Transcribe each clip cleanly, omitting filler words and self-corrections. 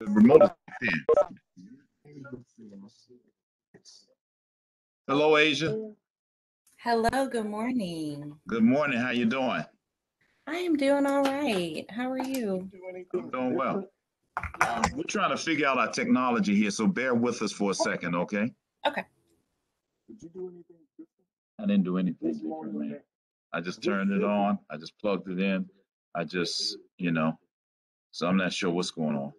The remote is there. Hello, Asia. Hello, good morning. Good morning. How you doing? I am doing all right. How are you? I'm doing well. We're trying to figure out our technology here, so bear with us for a second, okay? Okay. Did you do anything different? I didn't do anything different, man. I just turned it on. I just plugged it in. I just, so I'm not sure what's going on.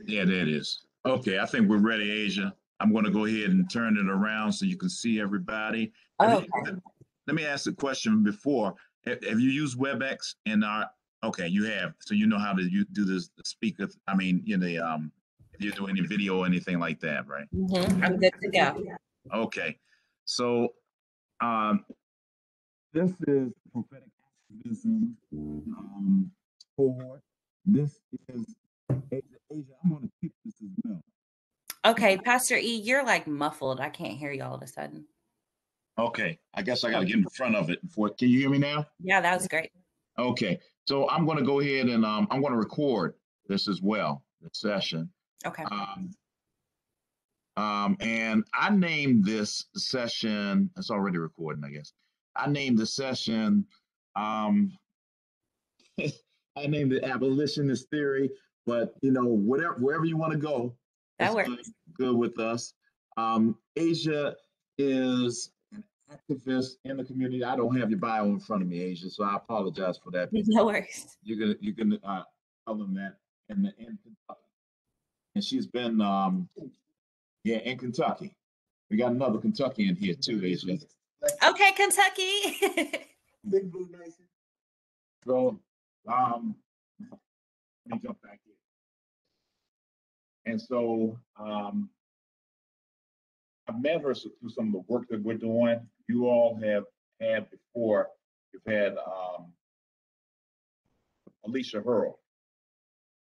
Yeah, there it is. Okay, I think we're ready, Asia. I'm going to go ahead and turn it around so you can see everybody. Oh, Let me ask a question before. Have you used WebEx in our? Okay, you have. So you know how to do this. The speaker. I mean, if you're doing any video or anything like that, right? I'm good to go. Okay, so this is Prophetic Activism Cohort. This is Asia. I'm going to keep this as well. Okay, Pastor E, you're like muffled. I can't hear you all of a sudden. Okay, I guess I got to get in front of it. Can you hear me now? Yeah, that was great. Okay, so I'm going to go ahead and I'm going to record this as well, the session. Okay. And I named this session, it's already recording, I guess. I named the session, I named it Abolitionist Theory, but wherever you want to go, That that's works. good with us. Asia is an activist in the community. I don't have your bio in front of me, Asia, so I apologize for that. No worries. You can tell them that in Kentucky, and she's been in Kentucky. We got another Kentucky in here too, Asia. Okay, Kentucky. Big Blue Nation. So let me jump back here. And so I've met her through some of the work that we're doing. You all have had before. You've had Alicia Hurl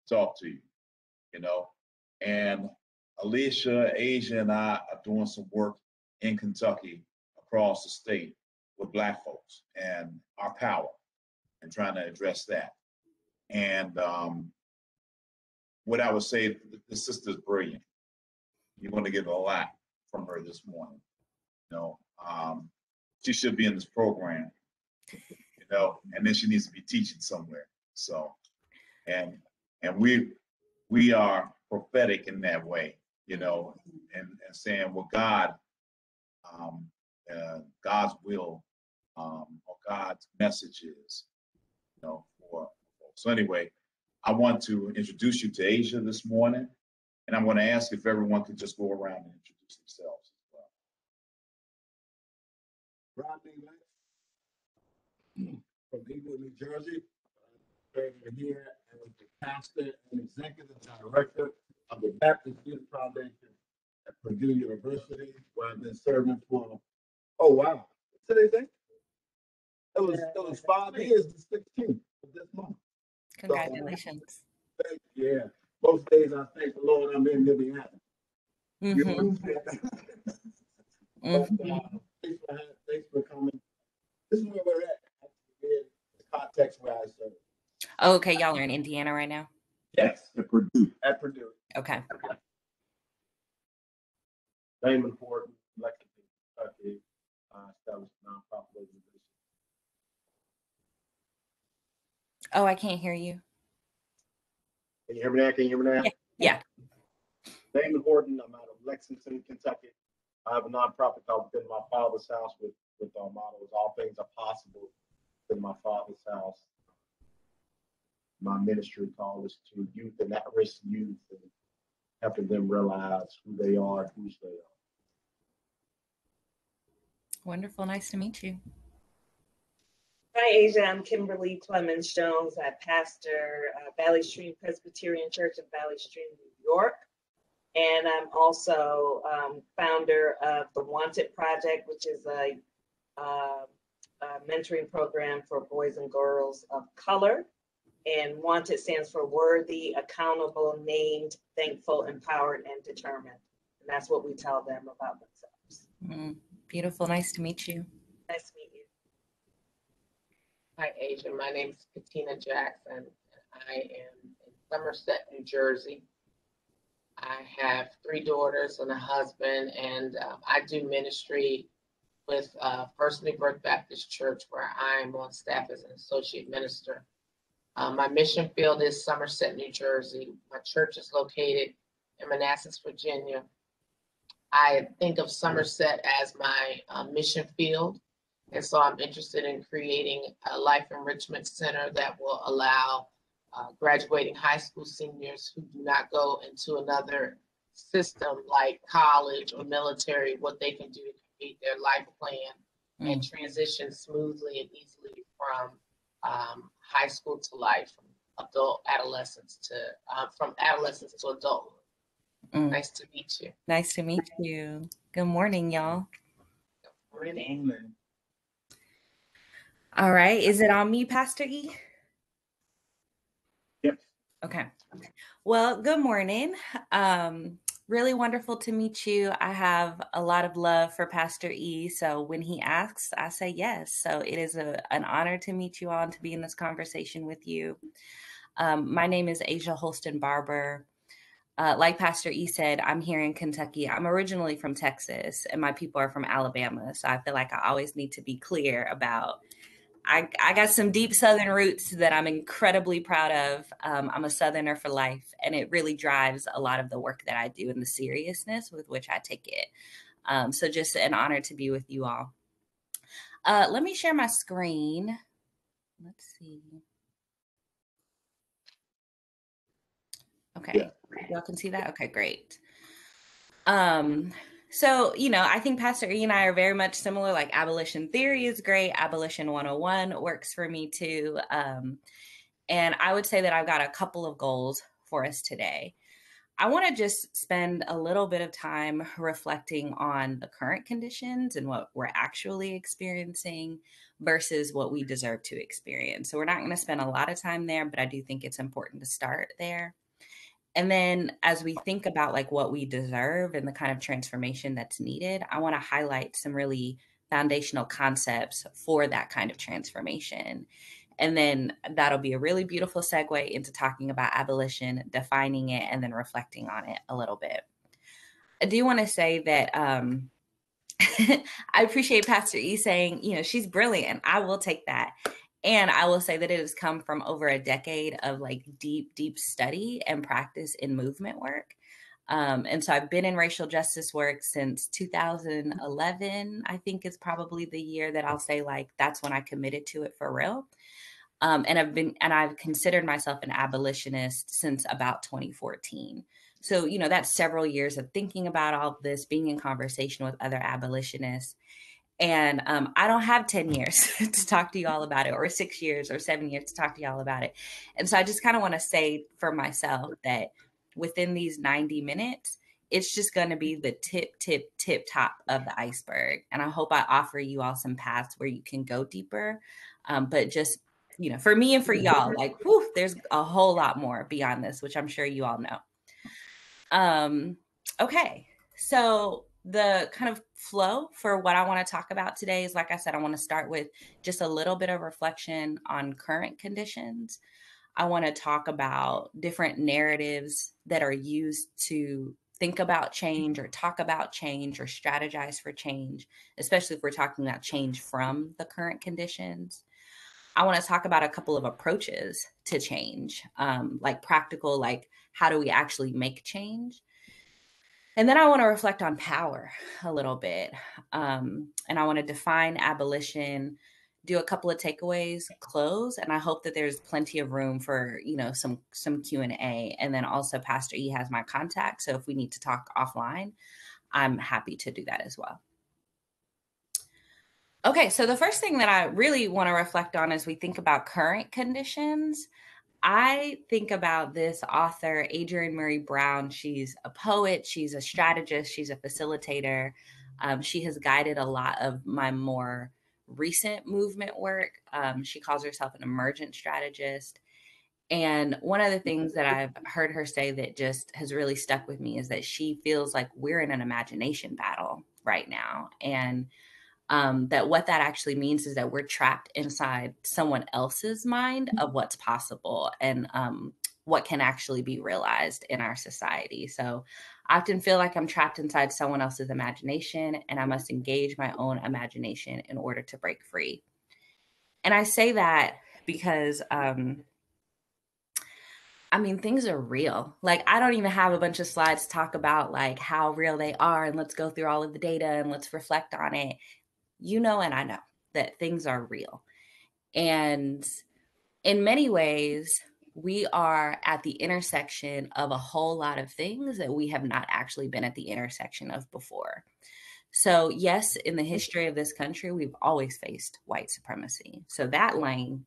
talk to you, and Alicia, Asia, and I are doing some work in Kentucky across the state with Black folks and our power and trying to address that. And what I would say, the sister's brilliant. You're going to get a lot from her this morning. She should be in this program, and then she needs to be teaching somewhere. So, and we are prophetic in that way, and saying what God's will or God's message is, for. So anyway, I want to introduce you to Asia this morning, and I'm going to ask if everyone could just go around and introduce themselves as well. Rodney Lex from Englewood, New Jersey. I'm here as the pastor and executive director of the Baptist Youth Foundation at Purdue University, where I've been serving for, oh wow, today's day? It was 5 years, the 16th of this month. Congratulations. So, yeah, most days I thank the Lord I'm in Indiana. Mm-hmm. Thanks for coming. This is where we're at. In the context where I serve. Oh, okay, y'all are in Indiana right now? Yes, at Purdue. Okay. Damon Horton, Lexington, Kentucky, established a nonprofit organization. Oh, I can't hear you. Can you hear me now? Yeah. Damon Horton, I'm out of Lexington, Kentucky. I have a nonprofit called Within My Father's House with our motto is all things are possible within my Father's house. My ministry call is to youth and at-risk youth and helping them realize who they are and whose they are. Wonderful. Nice to meet you. Hi, Asia. I'm Kimberly Clemens Jones. I pastor Valley Stream Presbyterian Church in Valley Stream, New York. And I'm also founder of the Wanted Project, which is a mentoring program for boys and girls of color. And Wanted stands for Worthy, Accountable, Named, Thankful, Empowered, and Determined. And that's what we tell them about themselves. Beautiful. Nice to meet you. Nice to meet you. Hi, Asia. My name is Katina Jackson, and I am in Somerset, New Jersey. I have 3 daughters and a husband, and I do ministry with First New Birth Baptist Church, where I am on staff as an associate minister. My mission field is Somerset, New Jersey. My church is located in Manassas, Virginia. I think of Somerset as my mission field. And so I'm interested in creating a life enrichment center that will allow graduating high school seniors who do not go into another system like college or military, what they can do to complete their life plan and transition smoothly and easily from high school to life, from adolescence to adulthood. Nice to meet you. Nice to meet you. Good morning, y'all. Good morning. All right. Is it on me, Pastor E? Yep. Okay. Well, good morning. Really wonderful to meet you. I have a lot of love for Pastor E. So when he asks, I say yes. So it is an honor to meet you all and to be in this conversation with you. My name is Asia Holston-Barber. Like Pastor E said, I'm here in Kentucky. I'm originally from Texas and my people are from Alabama. So I feel like I always need to be clear about I got some deep Southern roots that I'm incredibly proud of. I'm a Southerner for life, and it really drives a lot of the work that I do and the seriousness with which I take it. So just an honor to be with you all. Let me share my screen. Let's see. Okay, yeah. Y'all can see that? Okay, great. So, I think Pastor E and I are very much similar. Like abolition theory is great. Abolition 101 works for me too. And I would say that I've got a couple of goals for us today. I want to just spend a little bit of time reflecting on the current conditions and what we're actually experiencing versus what we deserve to experience. So we're not going to spend a lot of time there, but I do think it's important to start there. And then as we think about like what we deserve and the kind of transformation that's needed, I want to highlight some really foundational concepts for that kind of transformation. And then that'll be a really beautiful segue into talking about abolition, defining it, and then reflecting on it a little bit. I do want to say that I appreciate Pastor E saying, she's brilliant. I will take that. And I will say that it has come from over a decade of like deep, deep study and practice in movement work. And so I've been in racial justice work since 2011, I think is probably the year that I'll say like, that's when I committed to it for real. And I've considered myself an abolitionist since about 2014. So, that's several years of thinking about all of this, being in conversation with other abolitionists. And I don't have 10 years to talk to you all about it, or 6 years or 7 years to talk to y'all about it. And so I just kind of want to say for myself that within these 90 minutes, it's just going to be the tip top of the iceberg. And I hope I offer you all some paths where you can go deeper. But just, for me and for y'all, like, whew, there's a whole lot more beyond this, which I'm sure you all know. Okay, so the kind of flow for what I want to talk about today is, like I said, I want to start with just a little bit of reflection on current conditions. I want to talk about different narratives that are used to think about change or talk about change or strategize for change, especially if we're talking about change from the current conditions. I want to talk about a couple of approaches to change, like practical, like how do we actually make change? And then I want to reflect on power a little bit. And I want to define abolition, do a couple of takeaways, close. And I hope that there's plenty of room for, some Q&A. And then also Pastor E has my contact. So if we need to talk offline, I'm happy to do that as well. Okay, so the first thing that I really want to reflect on as we think about current conditions, I think about this author, Adrienne Murray Brown. She's a poet, she's a strategist, she's a facilitator. She has guided a lot of my more recent movement work. She calls herself an emergent strategist. And one of the things that I've heard her say that just has really stuck with me is that she feels like we're in an imagination battle right now. And that what that actually means is that we're trapped inside someone else's mind of what's possible and what can actually be realized in our society. So I often feel like I'm trapped inside someone else's imagination, and I must engage my own imagination in order to break free. And I say that because I mean, things are real. Like, I don't even have a bunch of slides to talk about like how real they are, and let's go through all of the data and let's reflect on it. You know, and I know that things are real. And in many ways, we are at the intersection of a whole lot of things that we have not actually been at the intersection of before. So, yes, in the history of this country, we've always faced white supremacy. So that lane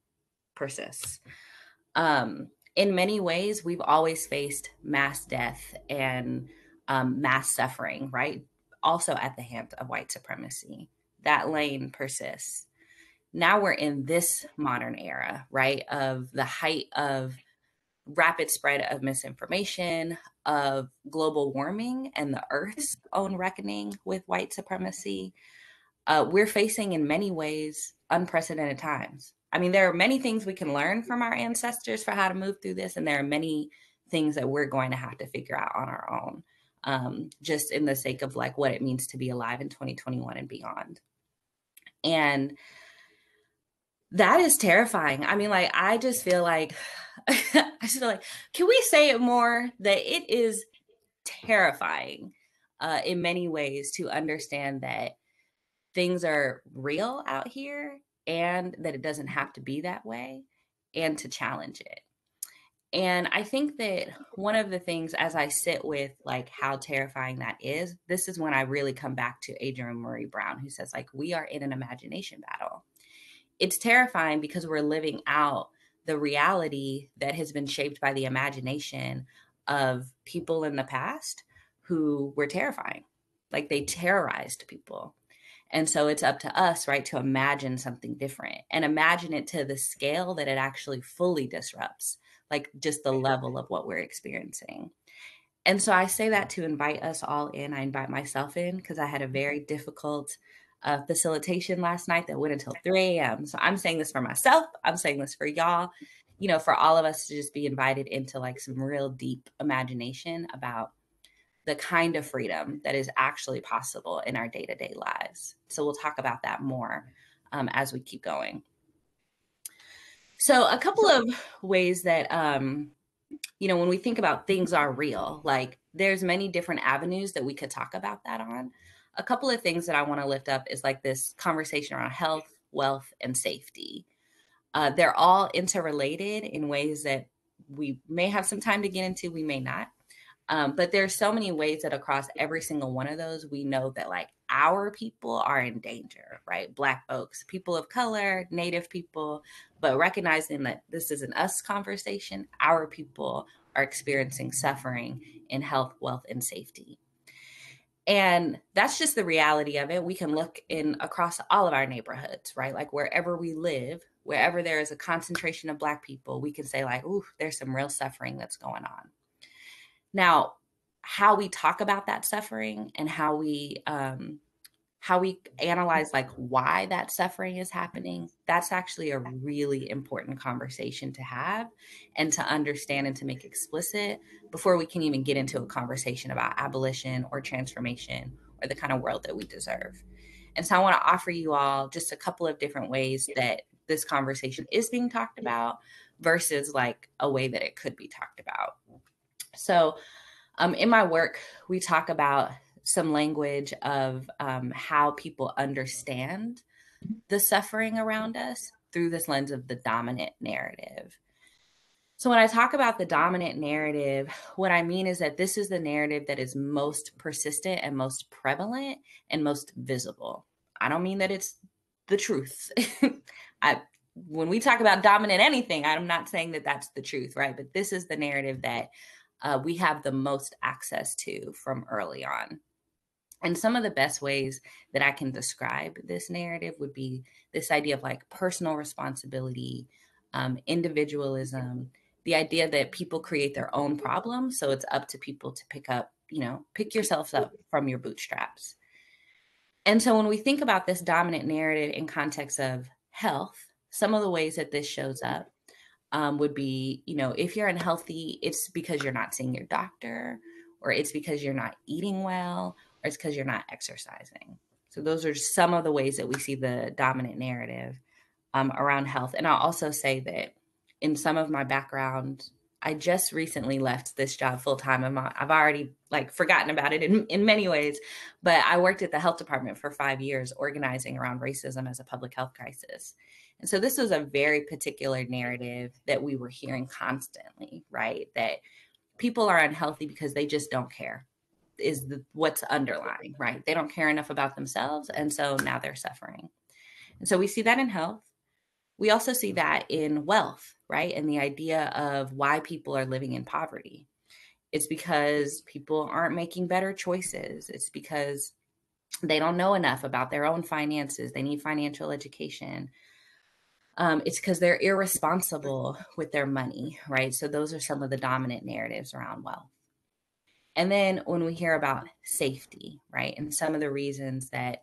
persists. In many ways, we've always faced mass death and mass suffering, right? Also at the hands of white supremacy. That lane persists. Now we're in this modern era, right? Of the height of rapid spread of misinformation, of global warming, and the Earth's own reckoning with white supremacy. We're facing, in many ways, unprecedented times. I mean, there are many things we can learn from our ancestors for how to move through this, and there are many things that we're going to have to figure out on our own, just in the sake of like what it means to be alive in 2021 and beyond. And that is terrifying. I mean, like, I just feel like, can we say it more? That it is terrifying in many ways to understand that things are real out here and that it doesn't have to be that way, and to challenge it. And I think that one of the things, as I sit with like how terrifying that is, this is when I really come back to Adrienne Murray Brown, who says like, we are in an imagination battle. It's terrifying because we're living out the reality that has been shaped by the imagination of people in the past who were terrifying. Like, they terrorized people. And so it's up to us, right, to imagine something different and imagine it to the scale that it actually fully disrupts, like just the level of what we're experiencing. And so I say that to invite us all in. I invite myself in because I had a very difficult facilitation last night that went until 3 a.m. So I'm saying this for myself. I'm saying this for y'all, you know, for all of us to just be invited into like some real deep imagination about the kind of freedom that is actually possible in our day-to-day lives. So we'll talk about that more as we keep going. So a couple of ways that, you know, when we think about things are real, like there's many different avenues that we could talk about that on. A couple of things that I want to lift up is like this conversation around health, wealth, and safety. They're all interrelated in ways that we may have some time to get into, we may not. But there's so many ways that across every single one of those, we know that like our people are in danger, right? Black folks, people of color, Native people, but recognizing that this is an us conversation, our people are experiencing suffering in health, wealth, and safety. And that's just the reality of it. We can look in across all of our neighborhoods, right? Like wherever we live, wherever there is a concentration of Black people, we can say like, ooh, there's some real suffering that's going on. Now, how we talk about that suffering and how we analyze like why that suffering is happening, that's actually a really important conversation to have and to understand and to make explicit before we can even get into a conversation about abolition or transformation or the kind of world that we deserve. And so I want to offer you all just a couple of different ways that this conversation is being talked about versus like a way that it could be talked about. So in my work, we talk about some language of how people understand the suffering around us through this lens of the dominant narrative. So when I talk about the dominant narrative, what I mean is that this is the narrative that is most persistent and most prevalent and most visible. I don't mean that it's the truth. When we talk about dominant anything, I'm not saying that that's the truth, right? But this is the narrative that we have the most access to from early on. And some of the best ways that I can describe this narrative would be this idea of like personal responsibility, individualism, the idea that people create their own problems. So it's up to people to pick yourselves up from your bootstraps. And so when we think about this dominant narrative in context of health, some of the ways that this shows up would be, if you're unhealthy, it's because you're not seeing your doctor, or it's because you're not eating well, or it's because you're not exercising. So those are some of the ways that we see the dominant narrative around health. And I'll also say that in some of my background, I just recently left this job full time. I've already forgotten about it in many ways, but I worked at the health department for 5 years organizing around racism as a public health crisis. And so this was a very particular narrative that we were hearing constantly, right? That people are unhealthy because they just don't care is what's underlying, right? They don't care enough about themselves. And so now they're suffering. And so we see that in health. We also see that in wealth, right? And the idea of why people are living in poverty. It's because people aren't making better choices. It's because they don't know enough about their own finances. They need financial education. It's because they're irresponsible with their money, right? So those are some of the dominant narratives around wealth. And then when we hear about safety, right? And some of the reasons that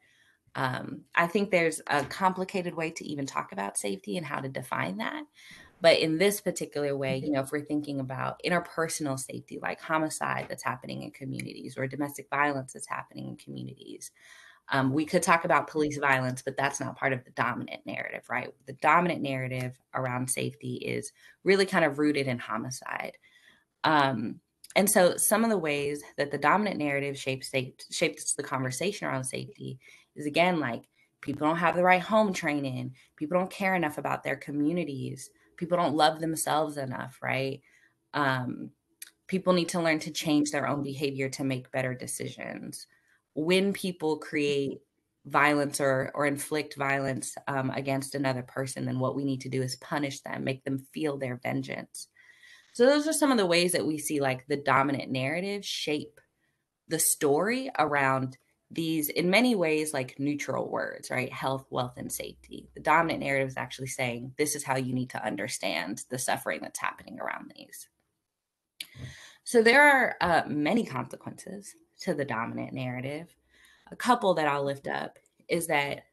I think there's a complicated way to even talk about safety and how to define that. But in this particular way, if we're thinking about interpersonal safety, like homicide that's happening in communities or domestic violence that's happening in communities, we could talk about police violence, but that's not part of the dominant narrative, right? The dominant narrative around safety is really kind of rooted in homicide. And so some of the ways that the dominant narrative shapes the conversation around safety is, again, like people don't have the right home training. People don't care enough about their communities. People don't love themselves enough, right? People need to learn to change their own behavior to make better decisions. When people create violence or inflict violence against another person, then what we need to do is punish them, make them feel their vengeance. So those are some of the ways that we see like the dominant narrative shape the story around these, in many ways, like neutral words, right? Health, wealth, and safety. The dominant narrative is actually saying, this is how you need to understand the suffering that's happening around these. So there are many consequences to the dominant narrative. A couple that I'll lift up is that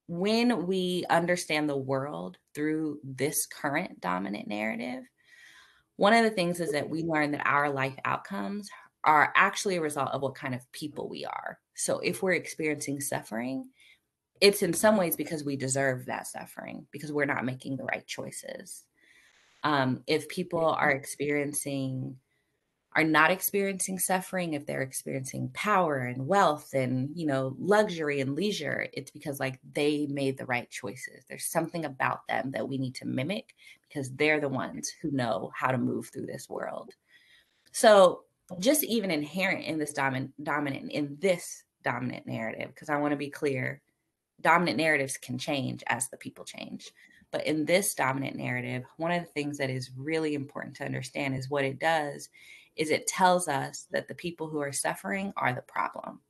when we understand the world through this current dominant narrative, one of the things is that we learn that our life outcomes are actually a result of what kind of people we are. So if we're experiencing suffering, it's in some ways because we deserve that suffering, because we're not making the right choices. If people are not experiencing suffering, if they're experiencing power and wealth and, luxury and leisure, it's because like they made the right choices. There's something about them that we need to mimic because they're the ones who know how to move through this world. So just even inherent in this dominant narrative, because I want to be clear, dominant narratives can change as the people change. But in this dominant narrative, one of the things that is really important to understand is what it does is it tells us that the people who are suffering are the problem.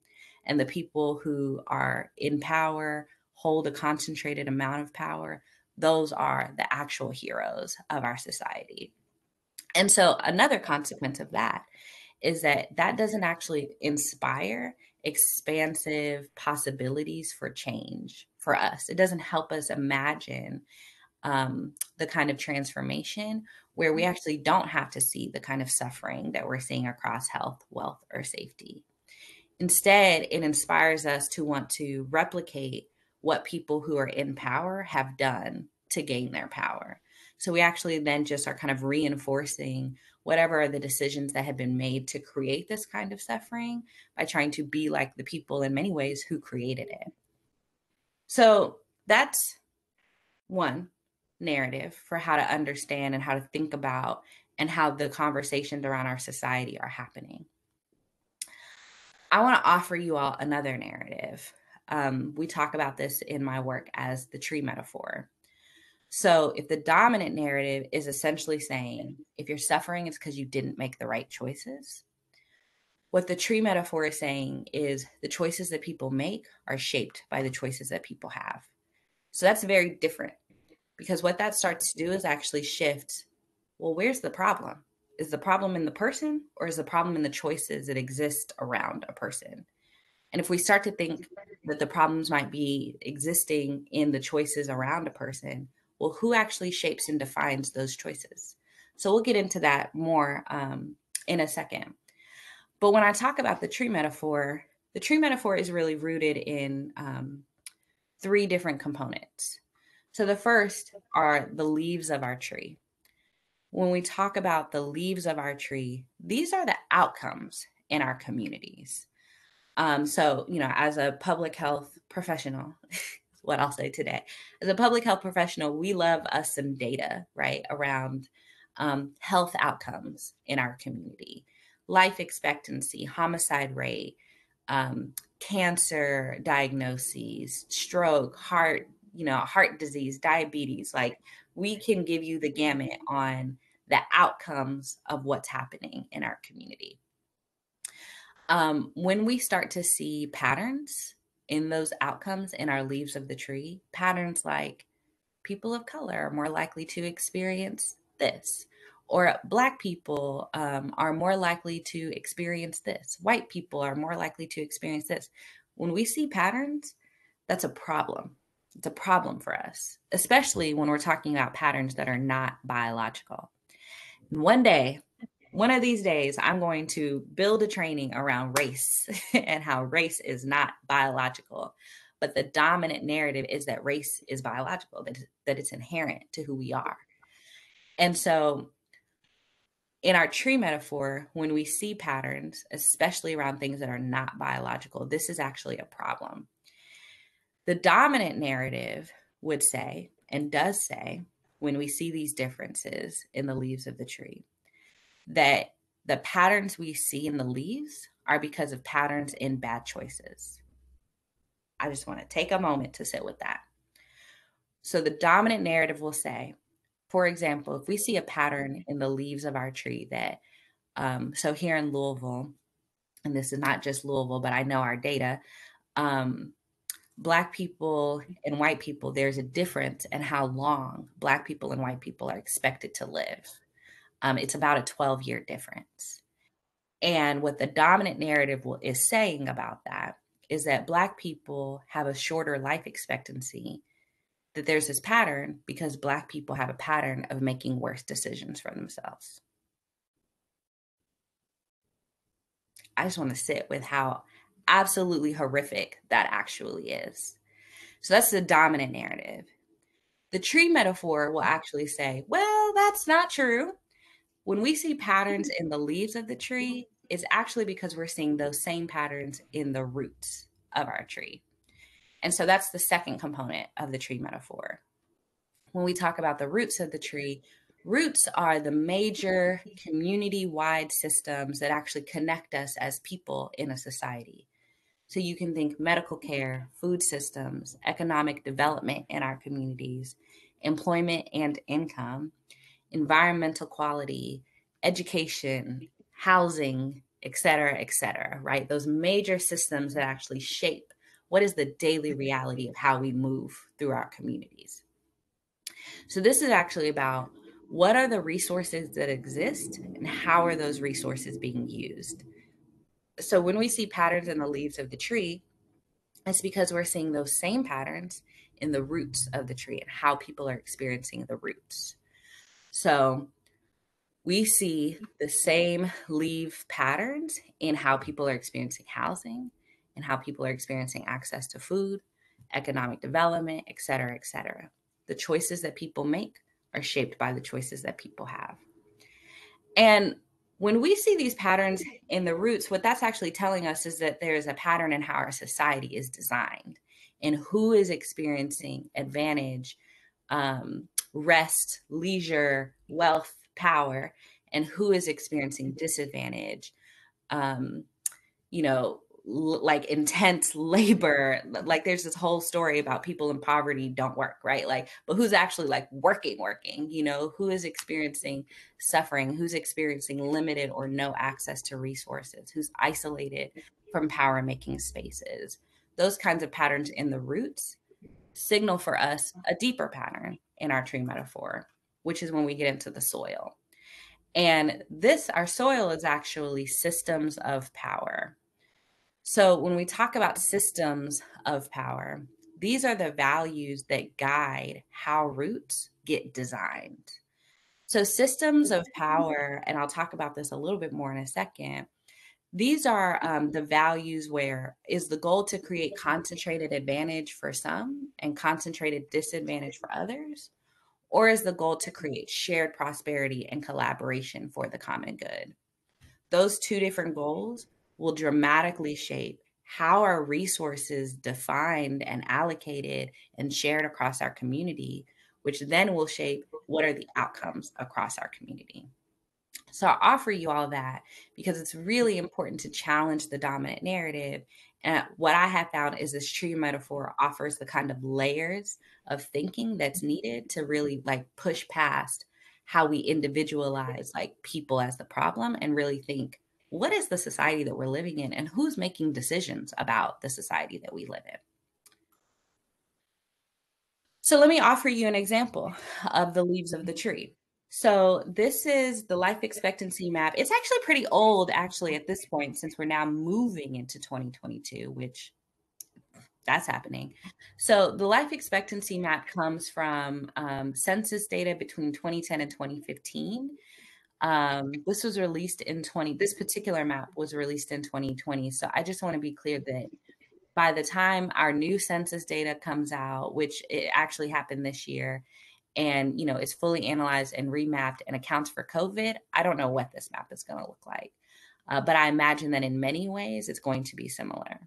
And the people who are in power, hold a concentrated amount of power, those are the actual heroes of our society. And so another consequence of that is that doesn't actually inspire expansive possibilities for change for us. It doesn't help us imagine the kind of transformation where we actually don't have to see the kind of suffering that we're seeing across health, wealth, or safety. Instead, it inspires us to want to replicate what people who are in power have done to gain their power. So we actually then just are kind of reinforcing whatever are the decisions that have been made to create this kind of suffering by trying to be like the people in many ways who created it. So that's one narrative for how to understand and how to think about and how the conversations around our society are happening. I want to offer you all another narrative we talk about this in my work as the tree metaphor. So if the dominant narrative is essentially saying, if you're suffering, it's because you didn't make the right choices. What the tree metaphor is saying is the choices that people make are shaped by the choices that people have. So that's very different, because what that starts to do is actually shift, well, where's the problem? Is the problem in the person, or is the problem in the choices that exist around a person? And if we start to think that the problems might be existing in the choices around a person, well, who actually shapes and defines those choices? So we'll get into that more in a second. But when I talk about the tree metaphor is really rooted in 3 different components. So the first are the leaves of our tree. When we talk about the leaves of our tree, these are the outcomes in our communities. So, as a public health professional, what I'll say today, as a public health professional, we love us some data, right, around health outcomes in our community, life expectancy, homicide rate, cancer diagnoses, stroke, heart disease, diabetes. Like, we can give you the gamut on the outcomes of what's happening in our community. When we start to see patterns in those outcomes in our leaves of the tree, patterns like people of color are more likely to experience this, or Black people are more likely to experience this, white people are more likely to experience this. When we see patterns, that's a problem. It's a problem for us, especially when we're talking about patterns that are not biological. And one of these days, I'm going to build a training around race and how race is not biological. But the dominant narrative is that race is biological, that it's inherent to who we are. And so in our tree metaphor, when we see patterns, especially around things that are not biological, this is actually a problem. The dominant narrative would say, and does say, when we see these differences in the leaves of the tree, that the patterns we see in the leaves are because of patterns in bad choices. I just want to take a moment to sit with that. So the dominant narrative will say, for example, if we see a pattern in the leaves of our tree that, so here in Louisville, and this is not just Louisville, but I know our data, Black people and white people, there's a difference in how long Black people and white people are expected to live. It's about a 12-year difference. And what the dominant narrative is saying about that is that Black people have a shorter life expectancy, that there's this pattern because Black people have a pattern of making worse decisions for themselves. I just want to sit with how absolutely horrific that actually is. So that's the dominant narrative. The tree metaphor will actually say, well, that's not true. When we see patterns in the leaves of the tree, it's actually because we're seeing those same patterns in the roots of our tree. And so that's the second component of the tree metaphor. When we talk about the roots of the tree, roots are the major community-wide systems that actually connect us as people in a society. So you can think medical care, food systems, economic development in our communities, employment and income, environmental quality, education, housing, et cetera, right? Those major systems that actually shape what is the daily reality of how we move through our communities. So this is actually about what are the resources that exist and how are those resources being used. So when we see patterns in the leaves of the tree, it's because we're seeing those same patterns in the roots of the tree and how people are experiencing the roots. So we see the same leaf patterns in how people are experiencing housing and how people are experiencing access to food, economic development, et cetera. The choices that people make are shaped by the choices that people have. And when we see these patterns in the roots, what that's actually telling us is that there is a pattern in how our society is designed and who is experiencing advantage, rest, leisure, wealth, power, and who is experiencing disadvantage, like intense labor. Like there's this whole story about people in poverty don't work, right? Like, but who's actually like working, you know, who is experiencing suffering, who's experiencing limited or no access to resources, who's isolated from power making spaces. Those kinds of patterns in the roots signal for us a deeper pattern in our tree metaphor, which is when we get into the soil. And this, our soil, is actually systems of power. So when we talk about systems of power, these are the values that guide how roots get designed. So systems of power, and I'll talk about this a little bit more in a second, these are the values where is the goal to create concentrated advantage for some and concentrated disadvantage for others? Or is the goal to create shared prosperity and collaboration for the common good? Those two different goals will dramatically shape how our resources defined and allocated and shared across our community, which then will shape what are the outcomes across our community. So I offer you all that because it's really important to challenge the dominant narrative. And what I have found is this tree metaphor offers the kind of layers of thinking that's needed to really like push past how we individualize like people as the problem and really think, what is the society that we're living in and who's making decisions about the society that we live in? So let me offer you an example of the leaves of the tree. So this is the life expectancy map. It's actually pretty old, actually, at this point, since we're now moving into 2022, which that's happening. So the life expectancy map comes from census data between 2010 and 2015. This was released in this particular map was released in 2020. So I just want to be clear that by the time our new census data comes out, which it actually happened this year, and you know is fully analyzed and remapped and accounts for COVID, I don't know what this map is going to look like, but I imagine that in many ways it's going to be similar.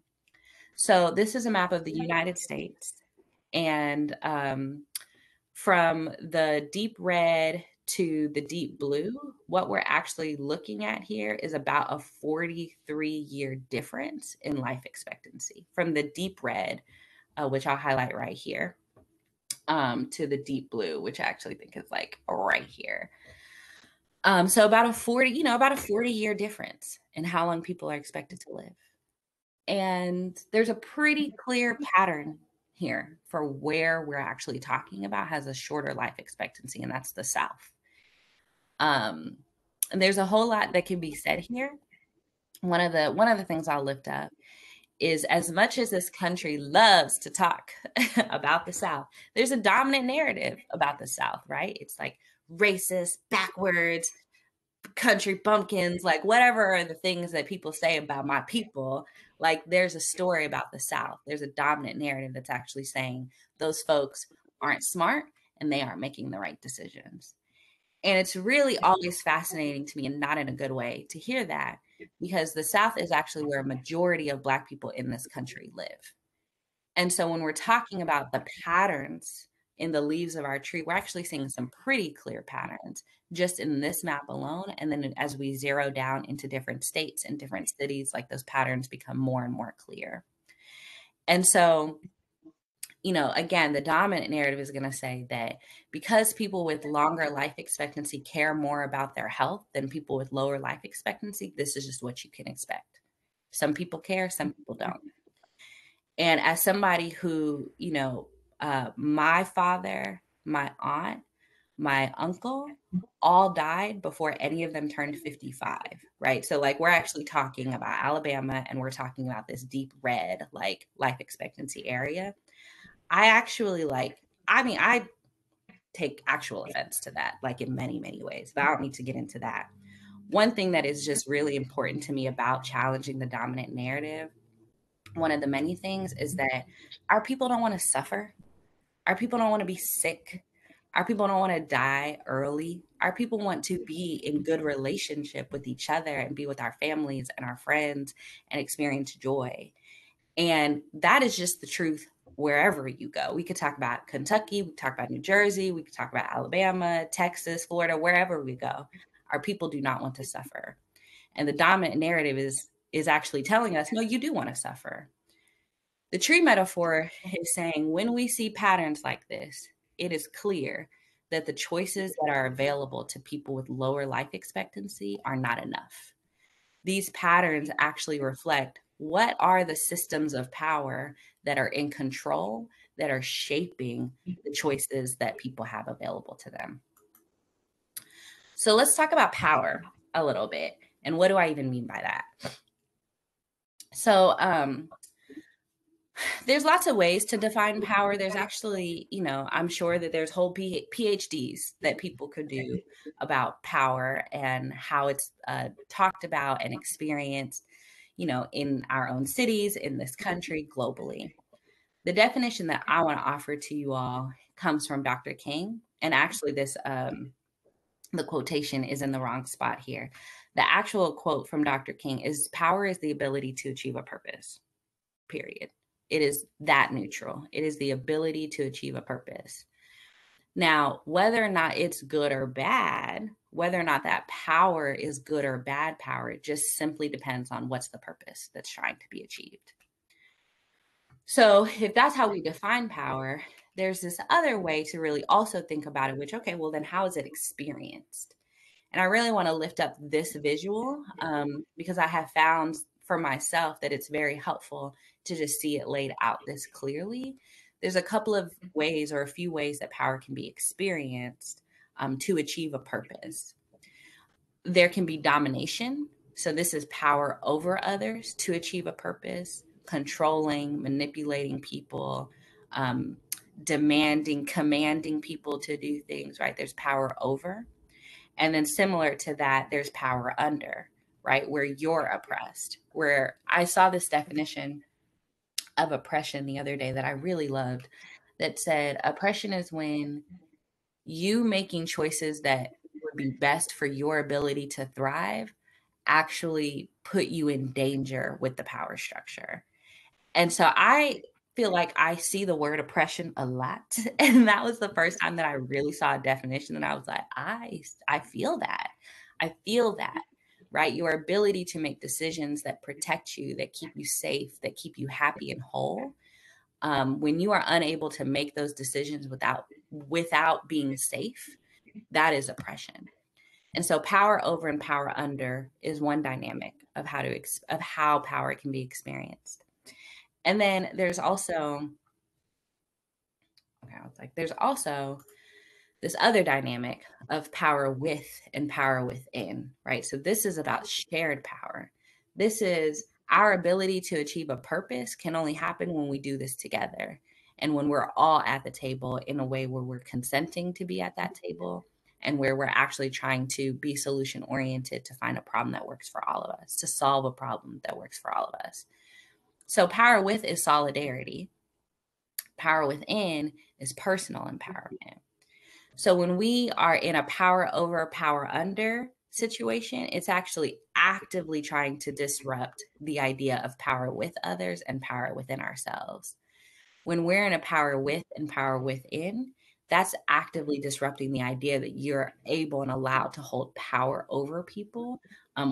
So this is a map of the United States, and from the deep red to the deep blue, what we're actually looking at here is about a 43-year difference in life expectancy from the deep red, which I'll highlight right here, to the deep blue, which I actually think is like right here. So about a 40-year difference in how long people are expected to live. And there's a pretty clear pattern here for where we're actually talking about has a shorter life expectancy, and that's the South. And there's a whole lot that can be said here. One of the things I'll lift up is as much as this country loves to talk about the South, there's a dominant narrative about the South, right? It's like racist, backwards, country bumpkins, like whatever are the things that people say about my people. Like there's a story about the South. There's a dominant narrative that's actually saying those folks aren't smart and they aren't making the right decisions. And it's really always fascinating to me, and not in a good way, to hear that, because the South is actually where a majority of Black people in this country live. And so when we're talking about the patterns in the leaves of our tree, we're actually seeing some pretty clear patterns just in this map alone. And then as we zero down into different states and different cities, like those patterns become more and more clear. And so, you know, again, the dominant narrative is going to say that because people with longer life expectancy care more about their health than people with lower life expectancy, this is just what you can expect. Some people care, some people don't. And as somebody who, you know, my father, my aunt, my uncle all died before any of them turned 55, right? So like we're actually talking about Alabama and we're talking about this deep red, like life expectancy area. I take actual offense to that, like in many, many ways, but I don't need to get into that. One thing that is just really important to me about challenging the dominant narrative, one of the many things, is that our people don't want to suffer. Our people don't want to be sick. Our people don't want to die early. Our people want to be in good relationship with each other and be with our families and our friends and experience joy. And that is just the truth wherever you go. We could talk about Kentucky, we could talk about New Jersey, we could talk about Alabama, Texas, Florida, wherever we go. Our people do not want to suffer. And the dominant narrative is is actually telling us, no, you do want to suffer. The tree metaphor is saying when we see patterns like this, it is clear that the choices that are available to people with lower life expectancy are not enough. These patterns actually reflect what are the systems of power that are in control, that are shaping the choices that people have available to them. So let's talk about power a little bit. And what do I even mean by that? So there's lots of ways to define power. There's actually, I'm sure that there's whole PhDs that people could do about power and how it's talked about and experienced, in our own cities, in this country, globally. The definition that I want to offer to you all comes from Dr. King. And actually the quotation is in the wrong spot here. The actual quote from Dr. King is, power is the ability to achieve a purpose, period. It is that neutral. It is the ability to achieve a purpose. Now, whether or not it's good or bad, whether or not that power is good or bad power, it just simply depends on what's the purpose that's trying to be achieved. So if that's how we define power, there's this other way to really also think about it, which, okay, well, then how is it experienced? And I really want to lift up this visual because I have found for myself that it's very helpful to just see it laid out this clearly. There's a couple of ways or a few ways that power can be experienced to achieve a purpose. There can be domination. So this is power over others to achieve a purpose, controlling, manipulating people, demanding, commanding people to do things, right? There's power over. And then similar to that, there's power under, right? Where you're oppressed. Where I saw this definition of oppression the other day that I really loved that said, oppression is when you making choices that would be best for your ability to thrive actually put you in danger with the power structure. And so I feel like I see the word oppression a lot. And that was the first time that I really saw a definition. And I was like, I feel that. I feel that, right? Your ability to make decisions that protect you, that keep you safe, that keep you happy and whole. When you are unable to make those decisions without being safe, that is oppression. And so power over and power under is one dynamic of how power can be experienced. And then there's also this other dynamic of power with and power within, right? So this is about shared power. This is our ability to achieve a purpose can only happen when we do this together. And when we're all at the table in a way where we're consenting to be at that table and where we're actually trying to be solution oriented to find a problem that works for all of us, to solve a problem that works for all of us. So power with is solidarity. Power within is personal empowerment. So when we are in a power over, power under situation, it's actually actively trying to disrupt the idea of power with others and power within ourselves. When we're in a power with and power within, that's actively disrupting the idea that you're able and allowed to hold power over people,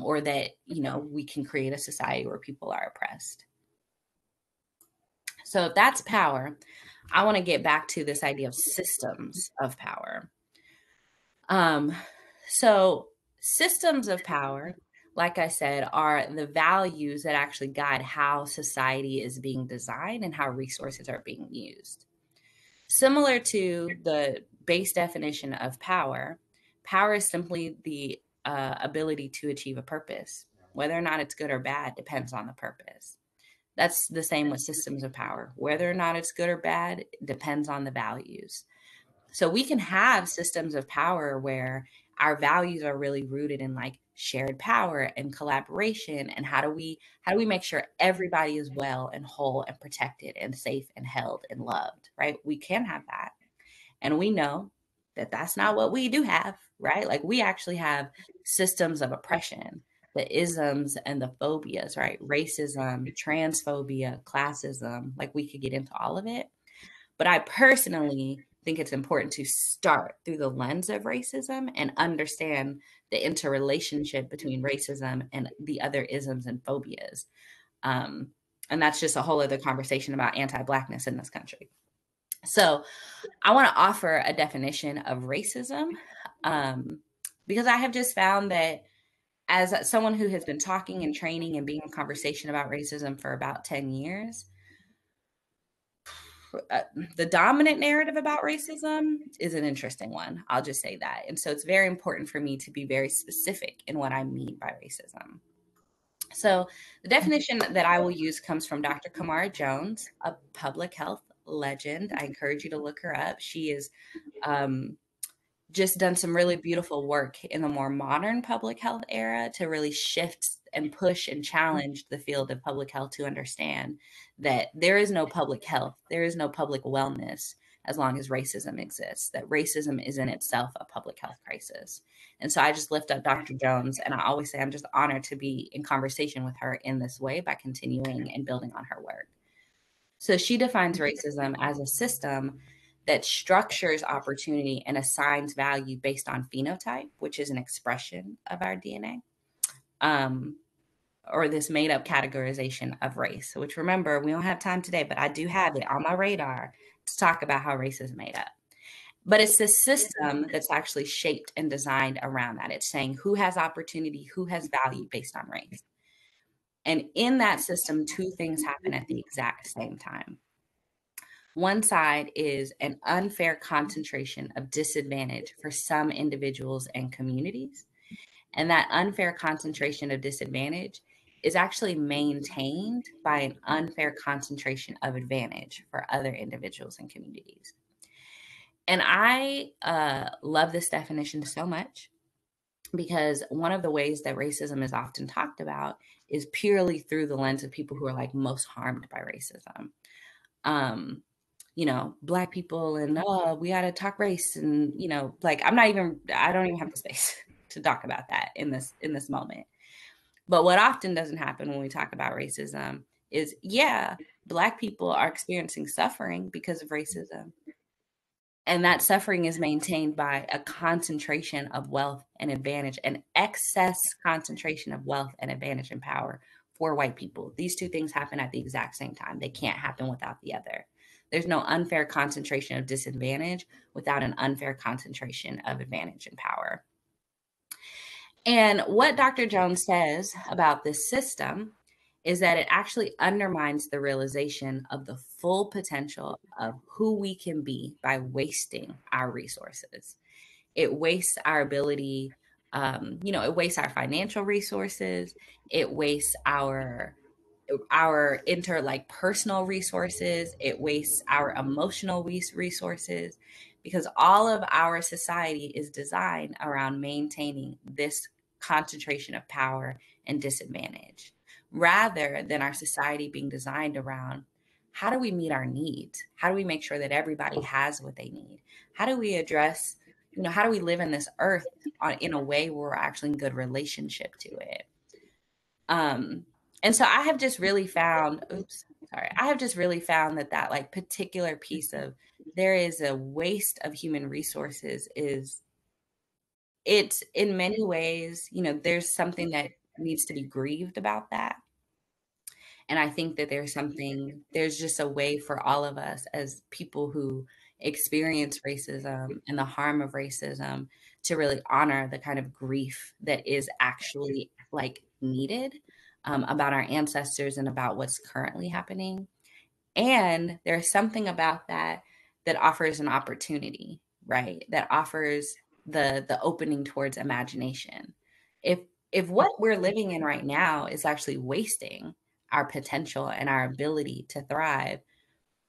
or that, we can create a society where people are oppressed. So if that's power, I want to get back to this idea of systems of power. So systems of power, like I said, are the values that actually guide how society is being designed and how resources are being used. Similar to the base definition of power, power is simply the ability to achieve a purpose. Whether or not it's good or bad depends on the purpose. That's the same with systems of power. Whether or not it's good or bad depends on the values. So we can have systems of power where our values are really rooted in like shared power and collaboration. And how do we make sure everybody is well and whole and protected and safe and held and loved, right? We can have that. And we know that that's not what we do have, right? Like we actually have systems of oppression, the isms and the phobias, right? Racism, transphobia, classism, like we could get into all of it. But I personally think it's important to start through the lens of racism and understand the interrelationship between racism and the other isms and phobias. And that's just a whole other conversation about anti-Blackness in this country. So I want to offer a definition of racism, because I have just found that as someone who has been talking and training and being in conversation about racism for about 10 years, the dominant narrative about racism is an interesting one. I'll just say that. And so it's very important for me to be very specific in what I mean by racism. So the definition that I will use comes from Dr. Kamara Jones, a public health legend. I encourage you to look her up. She is just done some really beautiful work in the more modern public health era to really shift and push and challenge the field of public health to understand that there is no public health, there is no public wellness as long as racism exists, that racism is in itself a public health crisis. And so I just lift up Dr. Jones, and I always say I'm just honored to be in conversation with her in this way by continuing and building on her work. So she defines racism as a system that structures opportunity and assigns value based on phenotype, which is an expression of our DNA, or this made up categorization of race, which, remember, we don't have time today, but I do have it on my radar to talk about how race is made up. But it's the system that's actually shaped and designed around that. It's saying who has opportunity, who has value based on race. And in that system, two things happen at the exact same time. One side is an unfair concentration of disadvantage for some individuals and communities. And that unfair concentration of disadvantage is actually maintained by an unfair concentration of advantage for other individuals and communities. And I love this definition so much because one of the ways that racism is often talked about is purely through the lens of people who are like most harmed by racism. You know, Black people, and we got to talk race, and you know, like I don't even have the space to talk about that in this moment. But what often doesn't happen when we talk about racism is, yeah, Black people are experiencing suffering because of racism. And that suffering is maintained by a concentration of wealth and advantage, an excess concentration of wealth and advantage and power for white people. These two things happen at the exact same time. They can't happen without the other. There's no unfair concentration of disadvantage without an unfair concentration of advantage and power. And what Dr. Jones says about this system is that it actually undermines the realization of the full potential of who we can be by wasting our resources. It wastes our ability, it wastes our financial resources. It wastes our personal resources. It wastes our emotional resources, because all of our society is designed around maintaining this concentration of power and disadvantage, rather than our society being designed around how do we meet our needs? How do we make sure that everybody has what they need? How do we address, how do we live in this earth in a way where we're actually in good relationship to it? And so I have just really found, that like particular piece of there is a waste of human resources it's in many ways, there's something that needs to be grieved about that. And I think that there's just a way for all of us as people who experience racism and the harm of racism to really honor the kind of grief that is actually like needed about our ancestors and about what's currently happening. And there's something about that offers an opportunity, right? That offers the opening towards imagination. If what we're living in right now is actually wasting our potential and our ability to thrive,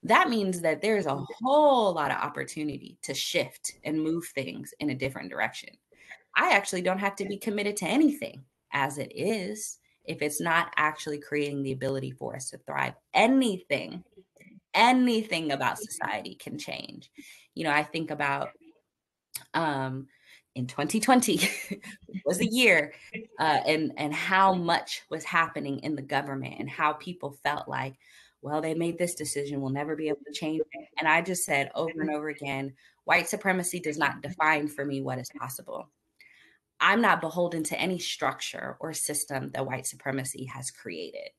that means that there's a whole lot of opportunity to shift and move things in a different direction. I actually don't have to be committed to anything as it is if it's not actually creating the ability for us to thrive. Anything about society can change. I think about in 2020 was a year and how much was happening in the government and how people felt like, well, they made this decision, we'll never be able to change it. And I just said over and over again, white supremacy does not define for me what is possible. I'm not beholden to any structure or system that white supremacy has created.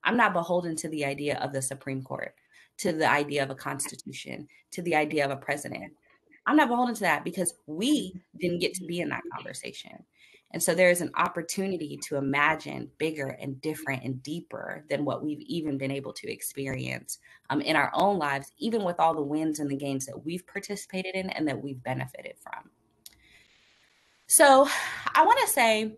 I'm not beholden to the idea of the Supreme Court, to the idea of a constitution, to the idea of a president. I'm not beholden to that because we didn't get to be in that conversation. And so there is an opportunity to imagine bigger and different and deeper than what we've even been able to experience in our own lives, even with all the wins and the gains that we've participated in and that we've benefited from. So I want to say,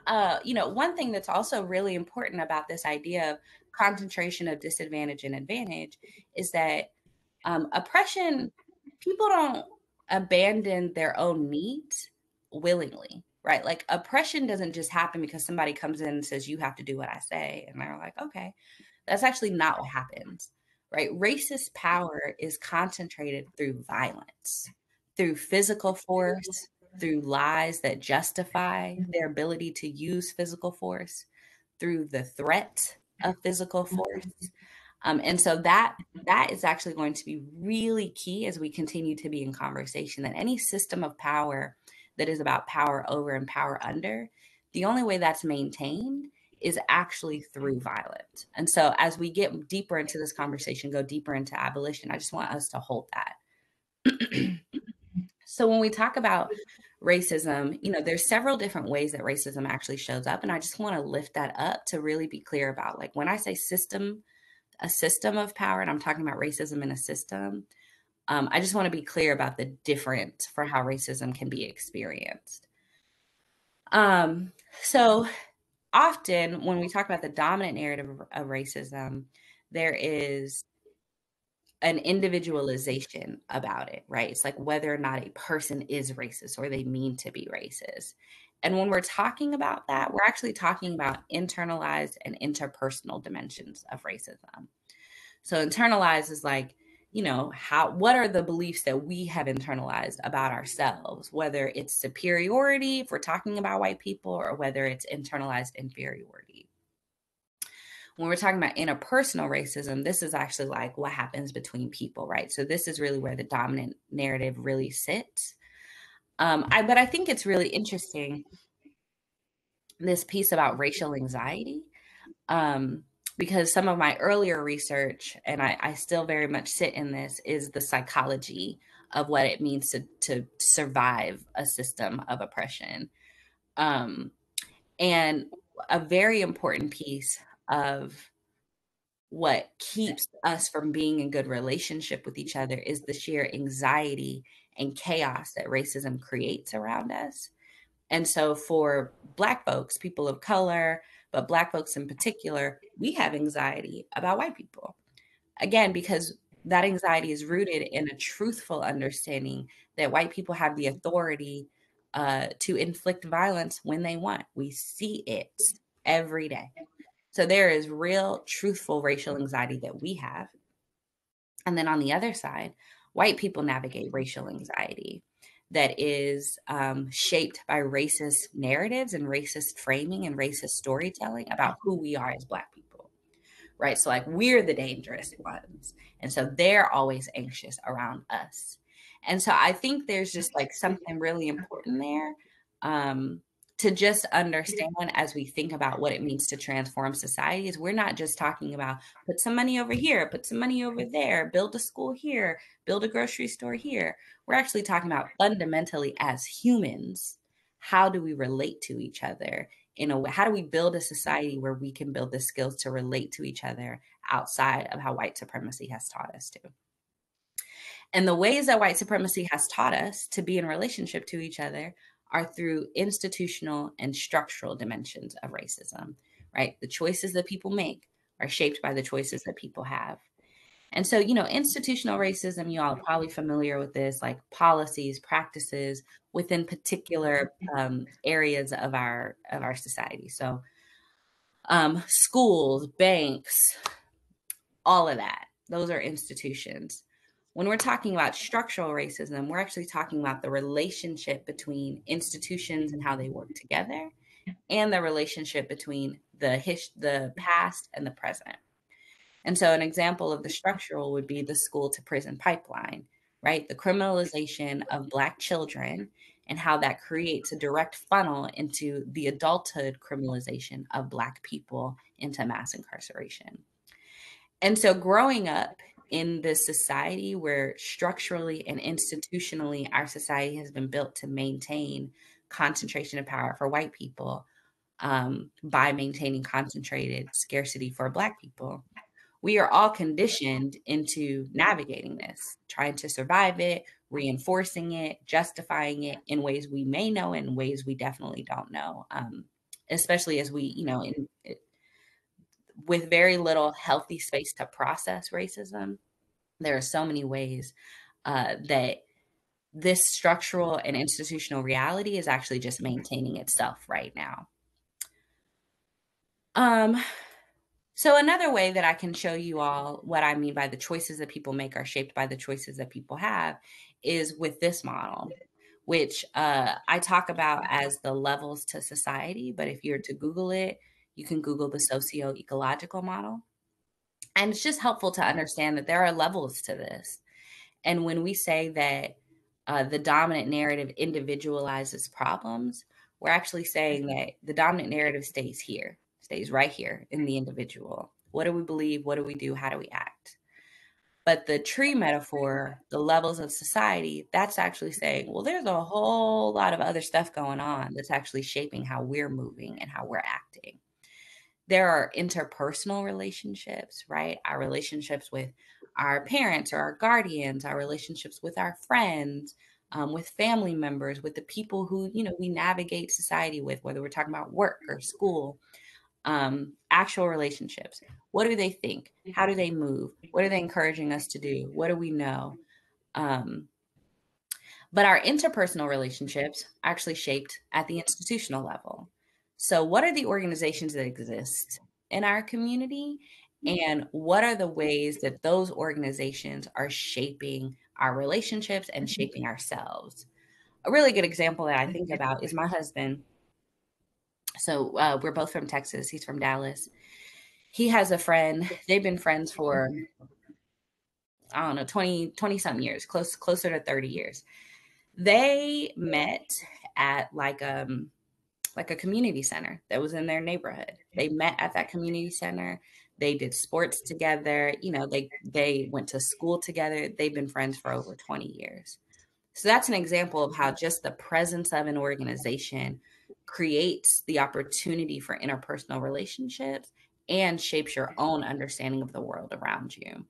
one thing that's also really important about this idea of concentration of disadvantage and advantage is that oppression, people don't abandon their own needs willingly, right? Like oppression doesn't just happen because somebody comes in and says, you have to do what I say. And they're like, okay, that's actually not what happens, right? Racist power is concentrated through violence, through physical force, through lies that justify their ability to use physical force, through the threat of physical force. And so that is actually going to be really key as we continue to be in conversation, that any system of power that is about power over and power under, the only way that's maintained is actually through violence. And so as we get deeper into this conversation, go deeper into abolition, I just want us to hold that. So when we talk about racism, there's several different ways that racism actually shows up. And I just want to lift that up to really be clear about, like, when I say a system of power, and I'm talking about racism in a system, I just want to be clear about the difference for how racism can be experienced. So often when we talk about the dominant narrative of racism, there is an individualization about it, right? It's like whether or not a person is racist or they mean to be racist. And when we're talking about that, we're actually talking about internalized and interpersonal dimensions of racism. So internalized is like, what are the beliefs that we have internalized about ourselves, whether it's superiority, if we're talking about white people, or whether it's internalized inferiority. When we're talking about interpersonal racism, this is actually like what happens between people, right? So this is really where the dominant narrative really sits. But I think it's really interesting, this piece about racial anxiety, because some of my earlier research, and I still very much sit in this, is the psychology of what it means to survive a system of oppression. And a very important piece of what keeps us from being in good relationship with each other is the sheer anxiety and chaos that racism creates around us. And so for Black folks, people of color, but Black folks in particular, we have anxiety about white people. Again, because that anxiety is rooted in a truthful understanding that white people have the authority to inflict violence when they want. We see it every day. So there is real, truthful racial anxiety that we have. And then on the other side, white people navigate racial anxiety that is shaped by racist narratives and racist framing and racist storytelling about who we are as Black people, right? So like we're the dangerous ones. And so they're always anxious around us. And so I think there's just like something really important there to just understand as we think about what it means to transform societies. We're not just talking about put some money over here, put some money over there, build a school here, build a grocery store here. We're actually talking about fundamentally as humans, how do we relate to each other in a way? How do we build a society where we can build the skills to relate to each other outside of how white supremacy has taught us to? And the ways that white supremacy has taught us to be in relationship to each other are through institutional and structural dimensions of racism, right? The choices that people make are shaped by the choices that people have. And so, institutional racism, you all are probably familiar with this, like policies, practices within particular areas of our society. So schools, banks, all of that, those are institutions. When we're talking about structural racism, we're actually talking about the relationship between institutions and how they work together, and the relationship between the past and the present. And so an example of the structural would be the school to prison pipeline, right? The criminalization of Black children and how that creates a direct funnel into the adulthood criminalization of Black people into mass incarceration. And so growing up in this society where structurally and institutionally our society has been built to maintain concentration of power for white people, by maintaining concentrated scarcity for Black people, we are all conditioned into navigating this, trying to survive it, reinforcing it, justifying it in ways we may know and in ways we definitely don't know, especially as we, with very little healthy space to process racism. There are so many ways that this structural and institutional reality is actually just maintaining itself right now. So another way that I can show you all what I mean by the choices that people make are shaped by the choices that people have is with this model, which I talk about as the levels to society. But if you're to Google it, you can Google the socio-ecological model. And it's just helpful to understand that there are levels to this. And when we say that the dominant narrative individualizes problems, we're actually saying that the dominant narrative stays here, stays right here in the individual. What do we believe? What do we do? How do we act? But the tree metaphor, the levels of society, that's actually saying, well, there's a whole lot of other stuff going on that's actually shaping how we're moving and how we're acting. There are interpersonal relationships, right? Our relationships with our parents or our guardians, our relationships with our friends, with family members, with the people who, we navigate society with, whether we're talking about work or school, actual relationships. What do they think? How do they move? What are they encouraging us to do? What do we know? But our interpersonal relationships are actually shaped at the institutional level. So what are the organizations that exist in our community? And what are the ways that those organizations are shaping our relationships and shaping ourselves? A really good example that I think about is my husband. So we're both from Texas. He's from Dallas. He has a friend. They've been friends for, I don't know, 20 something years, closer to 30 years. They met at like a community center that was in their neighborhood. They met at that community center. They did sports together. They went to school together. They've been friends for over 20 years. So that's an example of how just the presence of an organization creates the opportunity for interpersonal relationships and shapes your own understanding of the world around you.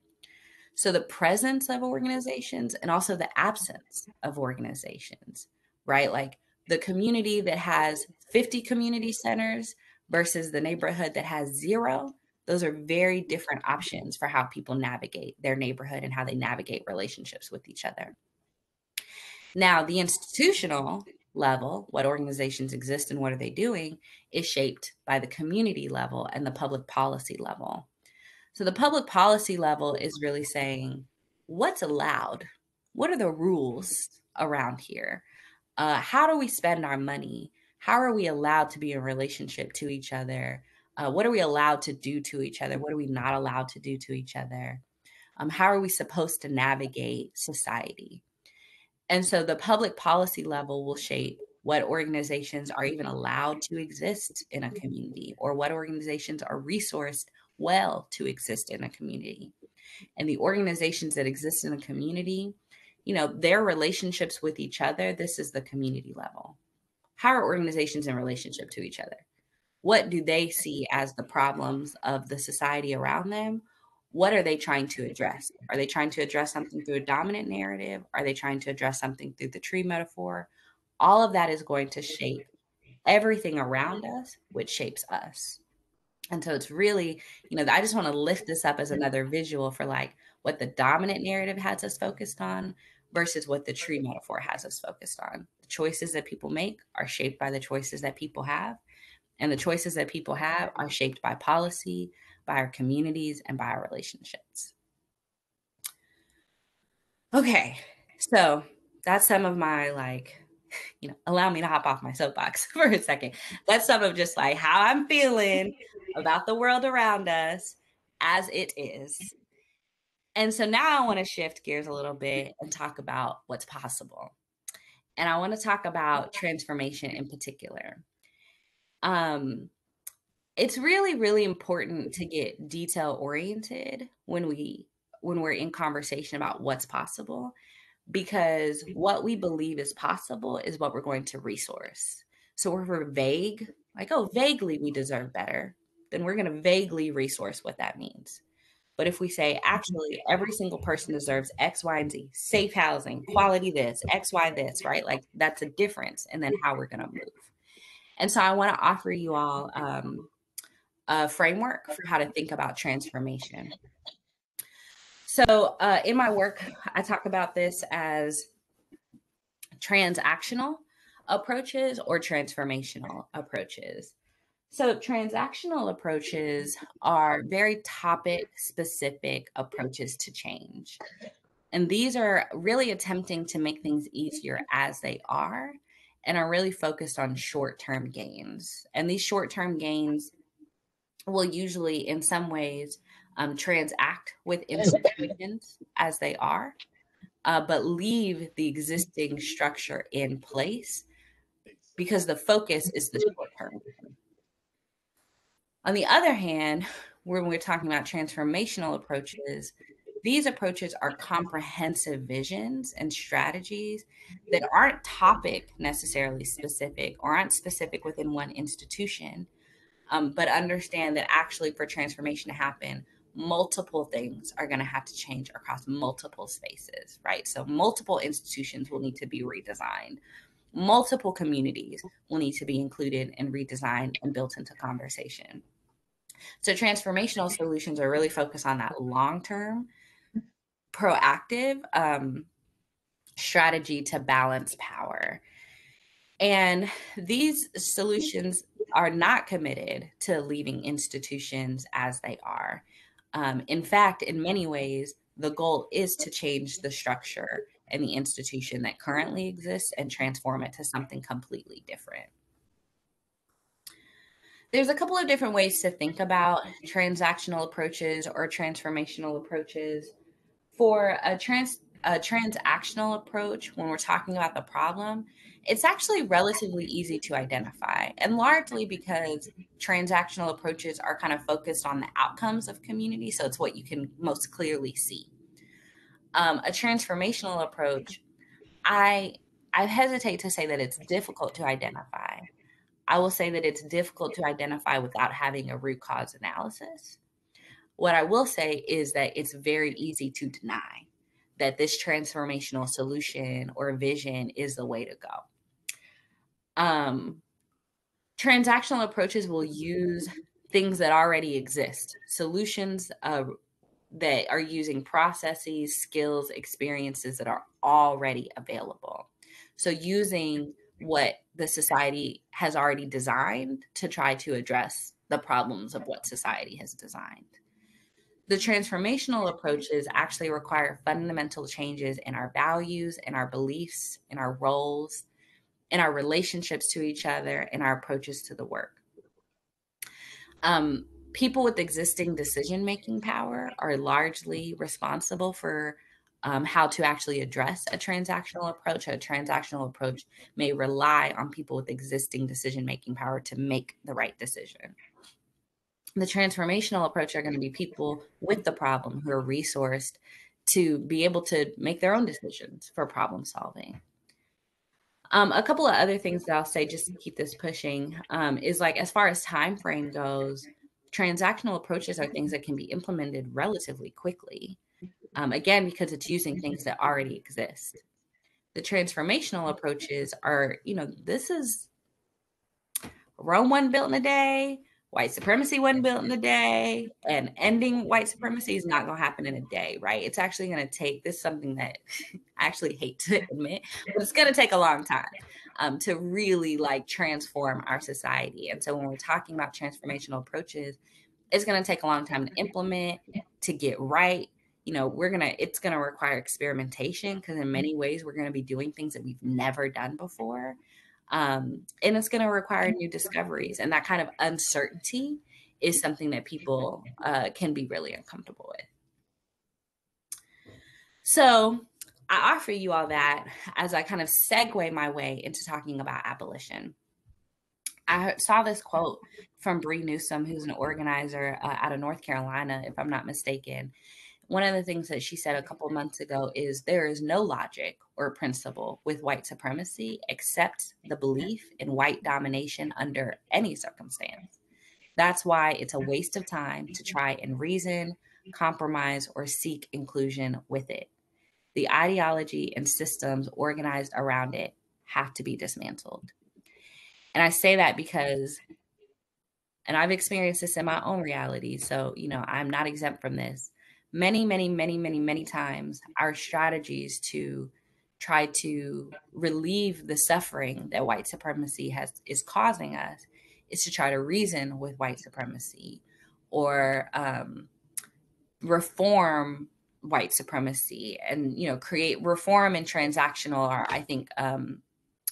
So the presence of organizations and also the absence of organizations, right? Like the community that has 50 community centers versus the neighborhood that has 0, those are very different options for how people navigate their neighborhood and how they navigate relationships with each other. Now, the institutional level, what organizations exist and what are they doing, is shaped by the community level and the public policy level. So the public policy level is really saying, what's allowed? What are the rules around here? How do we spend our money? How are we allowed to be in relationship to each other? What are we allowed to do to each other? What are we not allowed to do to each other? How are we supposed to navigate society? And so the public policy level will shape what organizations are even allowed to exist in a community or what organizations are resourced well to exist in a community. And the organizations that exist in a community, their relationships with each other, this is the community level. How are organizations in relationship to each other? What do they see as the problems of the society around them? What are they trying to address? Are they trying to address something through a dominant narrative? Are they trying to address something through the tree metaphor? All of that is going to shape everything around us, which shapes us. And so it's really, I just want to lift this up as another visual for like what the dominant narrative has us focused on versus what the tree metaphor has us focused on. The choices that people make are shaped by the choices that people have. And the choices that people have are shaped by policy, by our communities, and by our relationships. Okay, so that's some of my allow me to hop off my soapbox for a second. That's some of just like how I'm feeling about the world around us as it is. And so now I want to shift gears a little bit and talk about what's possible. And I want to talk about transformation in particular. It's really, really important to get detail oriented when we're in conversation about what's possible, because what we believe is possible is what we're going to resource. So if we're vague, like, oh, vaguely we deserve better, then we're going to vaguely resource what that means. But if we say, actually, every single person deserves X, Y, and Z, safe housing, quality this, X, Y, this, right? Like, that's a difference. And then how we're going to move. And so I want to offer you all a framework for how to think about transformation. So in my work, I talk about this as transactional approaches or transformational approaches. So transactional approaches are very topic specific approaches to change. And these are really attempting to make things easier as they are and are really focused on short-term gains. And these short-term gains will usually, in some ways, transact with institutions as they are, but leave the existing structure in place because the focus is the short term. On the other hand, when we're talking about transformational approaches, these approaches are comprehensive visions and strategies that aren't topic necessarily specific or aren't specific within one institution, but understand that actually for transformation to happen, multiple things are going to have to change across multiple spaces, right? So multiple institutions will need to be redesigned. Multiple communities will need to be included and redesigned and built into conversation. So transformational solutions are really focused on that long-term, proactive strategy to balance power. And these solutions are not committed to leaving institutions as they are. In fact, in many ways, the goal is to change the structure and the institution that currently exists and transform it to something completely different. There's a couple of different ways to think about transactional approaches or transformational approaches. For a transactional approach, when we're talking about the problem, it's actually relatively easy to identify, and largely because transactional approaches are kind of focused on the outcomes of community, so it's what you can most clearly see. A transformational approach, I hesitate to say that it's difficult to identify. I will say that it's difficult to identify without having a root cause analysis. What I will say is that it's very easy to deny that this transformational solution or vision is the way to go. Transactional approaches will use things that already exist, solutions that are using processes, skills, experiences that are already available. So using what the society has already designed to try to address the problems of what society has designed. The transformational approaches actually require fundamental changes in our values, in our beliefs, in our roles, in our relationships to each other, in our approaches to the work. People with existing decision-making power are largely responsible for how to actually address a transactional approach. A transactional approach may rely on people with existing decision-making power to make the right decision. The transformational approach are going to be people with the problem who are resourced to be able to make their own decisions for problem solving. A couple of other things that I'll say just to keep this pushing is, like, as far as time frame goes, transactional approaches are things that can be implemented relatively quickly. Again, because it's using things that already exist. The transformational approaches are, this is Rome wasn't built in a day. White supremacy wasn't built in a day, and ending white supremacy is not going to happen in a day, right? It's actually going to take, this is something that I actually hate to admit, but it's going to take a long time to really transform our society. And so when we're talking about transformational approaches, it's going to take a long time to implement, to get right. It's going to require experimentation, because in many ways we're going to be doing things that we've never done before. And it's going to require new discoveries. And that kind of uncertainty is something that people can be really uncomfortable with. So I offer you all that as I kind of segue my way into talking about abolition. I saw this quote from Bree Newsom, who's an organizer out of North Carolina, if I'm not mistaken. One of the things that she said a couple months ago is there is no logic or principle with white supremacy except the belief in white domination under any circumstance. That's why it's a waste of time to try and reason, compromise, or seek inclusion with it. The ideology and systems organized around it have to be dismantled. And I say that because, and I've experienced this in my own reality, so, I'm not exempt from this. Many, many, many, many, many times, our strategies to try to relieve the suffering that white supremacy is causing us is to try to reason with white supremacy or reform white supremacy, and create reform and transactional are, I think,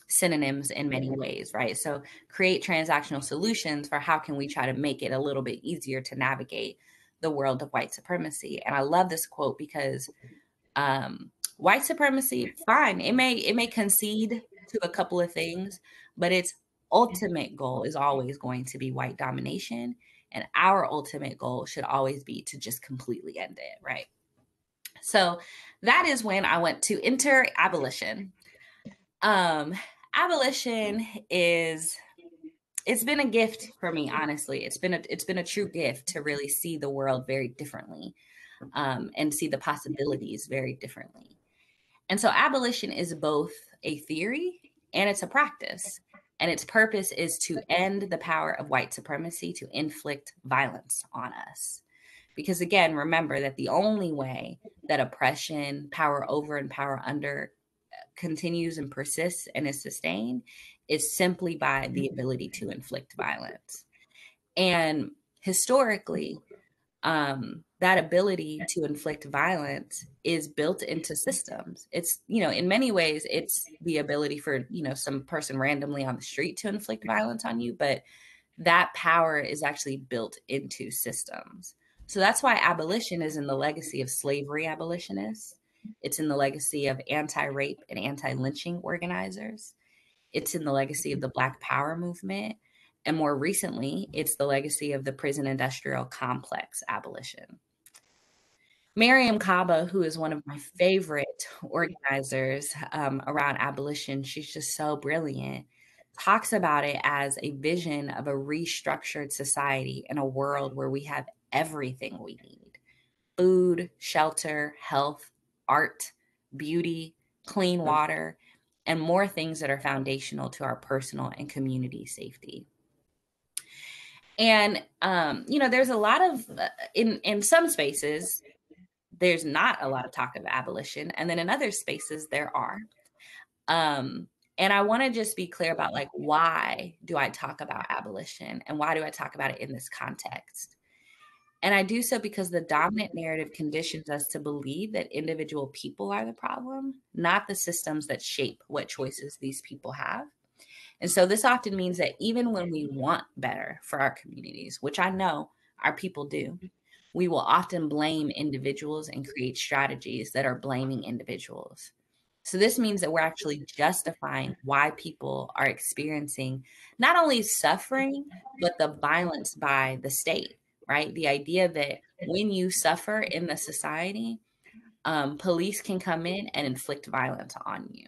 synonyms in many ways, right? So create transactional solutions for how can we try to make it a little bit easier to navigate the world of white supremacy. And I love this quote because white supremacy, fine, it may concede to a couple of things, but its ultimate goal is always going to be white domination. And our ultimate goal should always be to just completely end it, right? So that is when I went to enter abolition. Abolition it's been a gift for me, honestly. It's been a true gift to really see the world very differently, and see the possibilities very differently. And so abolition is both a theory and it's a practice. And its purpose is to end the power of white supremacy to inflict violence on us. Because again, remember that the only way that oppression, power over and power under, continues and persists and is sustained is simply by the ability to inflict violence. And historically, that ability to inflict violence is built into systems. It's, in many ways, it's the ability for, some person randomly on the street to inflict violence on you, but that power is actually built into systems. So that's why abolition is in the legacy of slavery abolitionists. It's in the legacy of anti-rape and anti-lynching organizers. It's in the legacy of the Black Power movement. And more recently, it's the legacy of the prison industrial complex abolition. Miriam Kaba, who is one of my favorite organizers around abolition, she's just so brilliant, talks about it as a vision of a restructured society in a world where we have everything we need: food, shelter, health, art, beauty, clean water, and more things that are foundational to our personal and community safety. And, there's a lot of, in some spaces, there's not a lot of talk of abolition. And then in other spaces, there are. And I want to just be clear about, like, why do I talk about abolition and why do I talk about it in this context? And I do so because the dominant narrative conditions us to believe that individual people are the problem, not the systems that shape what choices these people have. And so this often means that even when we want better for our communities, which I know our people do, we will often blame individuals and create strategies that are blaming individuals. So this means that we're actually justifying why people are experiencing not only suffering, but the violence by the state, right? The idea that when you suffer in the society, police can come in and inflict violence on you.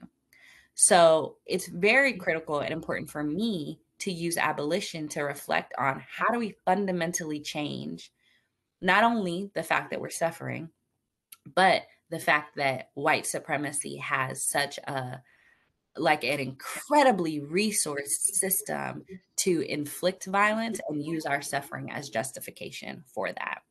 So it's very critical and important for me to use abolition to reflect on how do we fundamentally change not only the fact that we're suffering, but the fact that white supremacy has such an incredibly resourced system to inflict violence and use our suffering as justification for that.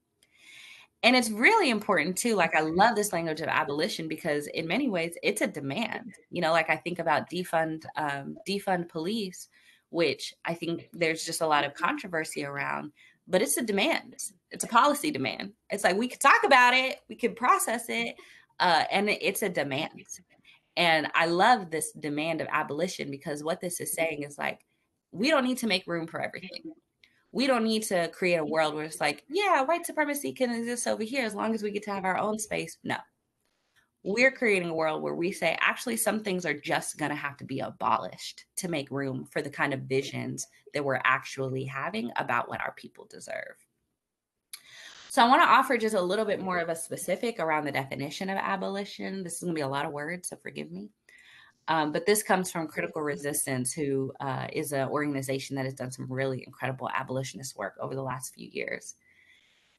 And it's really important too. Like, I love this language of abolition because in many ways it's a demand. I think about defund police, which I think there's just a lot of controversy around, but it's a demand. It's a policy demand. It's like, we could talk about it, we could process it, and it's a demand. And I love this demand of abolition because what this is saying is, like, we don't need to make room for everything. We don't need to create a world where it's like, yeah, white supremacy can exist over here as long as we get to have our own space. No, we're creating a world where we say, actually, some things are just going to have to be abolished to make room for the kind of visions that we're actually having about what our people deserve. So I want to offer just a little bit more of a specific around the definition of abolition. This is going to be a lot of words, so forgive me. But this comes from Critical Resistance, who is an organization that has done some really incredible abolitionist work over the last few years.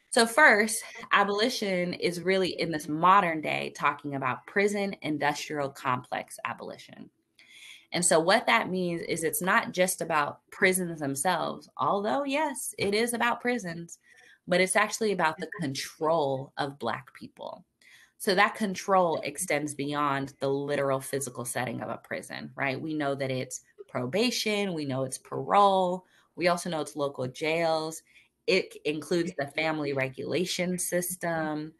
So first, abolition is really in this modern day talking about prison industrial complex abolition. And so what that means is it's not just about prisons themselves, although yes, it is about prisons, but it's actually about the control of Black people. So that control extends beyond the literal physical setting of a prison, right? We know that it's probation, we know it's parole, we also know it's local jails. It includes the family regulation system,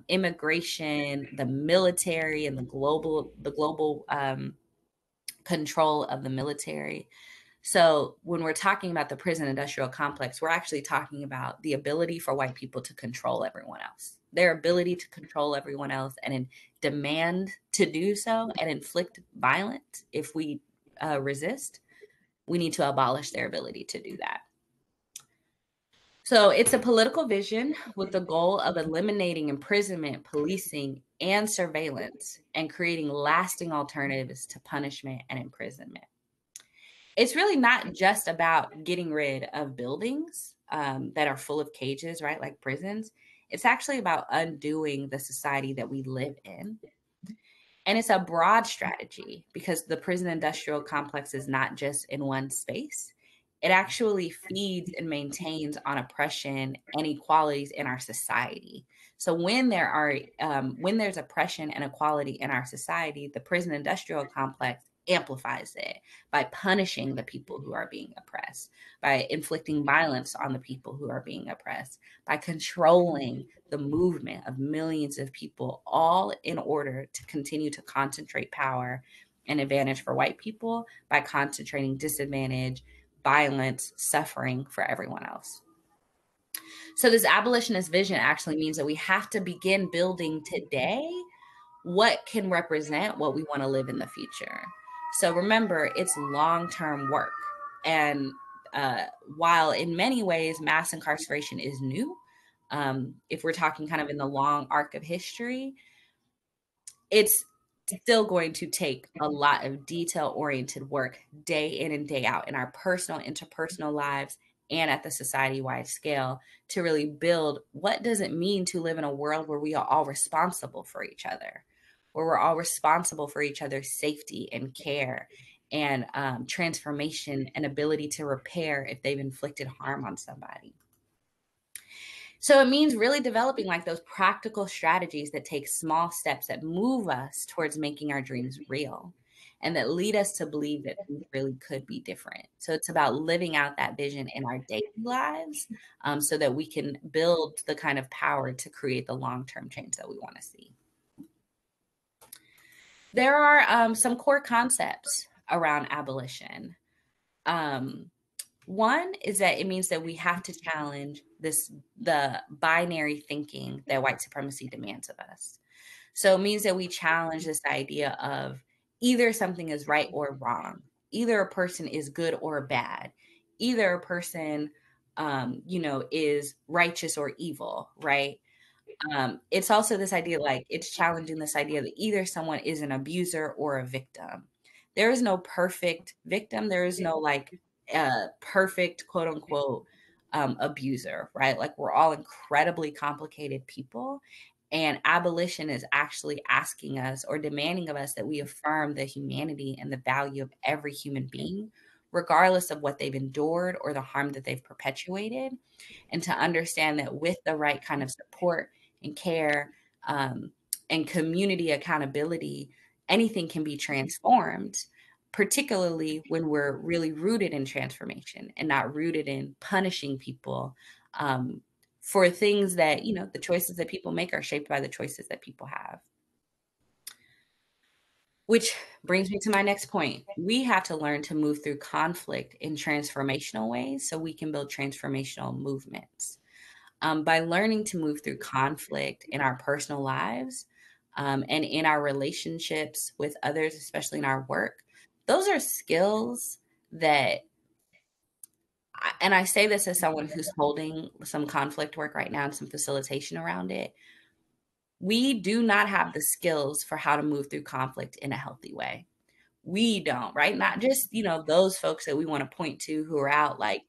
immigration, the military, and the global control of the military. So when we're talking about the prison industrial complex, we're actually talking about the ability for white people to control everyone else, their ability to control everyone else and demand to do so and inflict violence if we resist. We need to abolish their ability to do that. So it's a political vision with the goal of eliminating imprisonment, policing, and surveillance, and creating lasting alternatives to punishment and imprisonment. It's really not just about getting rid of buildings that are full of cages, right, like prisons. It's actually about undoing the society that we live in. And it's a broad strategy because the prison industrial complex is not just in one space. It actually feeds and maintains on oppression and inequalities in our society. So when there's oppression and equality in our society, the prison industrial complex amplifies it by punishing the people who are being oppressed, by inflicting violence on the people who are being oppressed, by controlling the movement of millions of people, all in order to continue to concentrate power and advantage for white people by concentrating disadvantage, violence, suffering for everyone else. So this abolitionist vision actually means that we have to begin building today what can represent what we want to live in the future. So remember, it's long-term work. And while in many ways mass incarceration is new, if we're talking kind of in the long arc of history, it's still going to take a lot of detail-oriented work day in and day out in our personal, interpersonal lives and at the society-wide scale to really build what does it mean to live in a world where we are all responsible for each other, where we're all responsible for each other's safety and care and transformation and ability to repair if they've inflicted harm on somebody. So it means really developing like those practical strategies that take small steps that move us towards making our dreams real and that lead us to believe that things really could be different. So it's about living out that vision in our daily lives so that we can build the kind of power to create the long-term change that we want to see. There are some core concepts around abolition. One is that it means that we have to challenge the binary thinking that white supremacy demands of us. So it means that we challenge this idea of either something is right or wrong, either a person is good or bad, either a person, is righteous or evil, right? It's also this idea, like it's challenging this idea that either someone is an abuser or a victim. There is no perfect victim. There is no perfect quote unquote abuser, right? Like we're all incredibly complicated people. And abolition is actually asking us or demanding of us that we affirm the humanity and the value of every human being, regardless of what they've endured or the harm that they've perpetuated. And to understand that with the right kind of support and care and community accountability, anything can be transformed, particularly when we're really rooted in transformation and not rooted in punishing people for things that, the choices that people make are shaped by the choices that people have. Which brings me to my next point. We have to learn to move through conflict in transformational ways so we can build transformational movements. By learning to move through conflict in our personal lives and in our relationships with others, especially in our work, those are skills that, and I say this as someone who's holding some conflict work right now and some facilitation around it. We do not have the skills for how to move through conflict in a healthy way. We don't, right? Not just, those folks that we want to point to who are out like,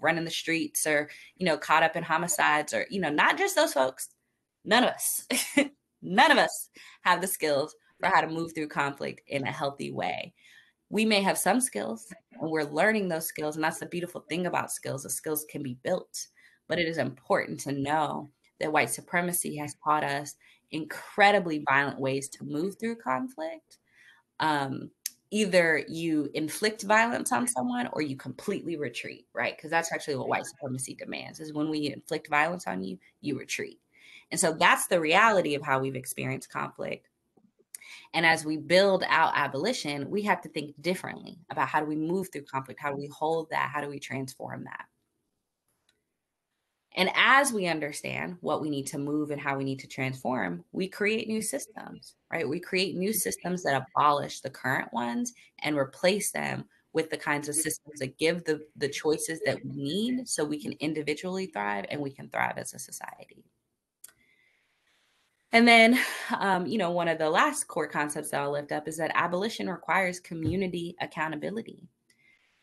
running the streets or, caught up in homicides or, not just those folks. None of us, none of us have the skills for how to move through conflict in a healthy way. We may have some skills and we're learning those skills. And that's the beautiful thing about skills. The skills can be built, but it is important to know that white supremacy has taught us incredibly violent ways to move through conflict. Either you inflict violence on someone or you completely retreat, right? Because that's actually what white supremacy demands, is when we inflict violence on you, you retreat. And so that's the reality of how we've experienced conflict. And as we build out abolition, we have to think differently about how do we move through conflict? How do we hold that? How do we transform that? And as we understand what we need to move and how we need to transform, we create new systems, right? We create new systems that abolish the current ones and replace them with the kinds of systems that give the choices that we need so we can individually thrive and we can thrive as a society. And then, one of the last core concepts that I'll lift up is that abolition requires community accountability.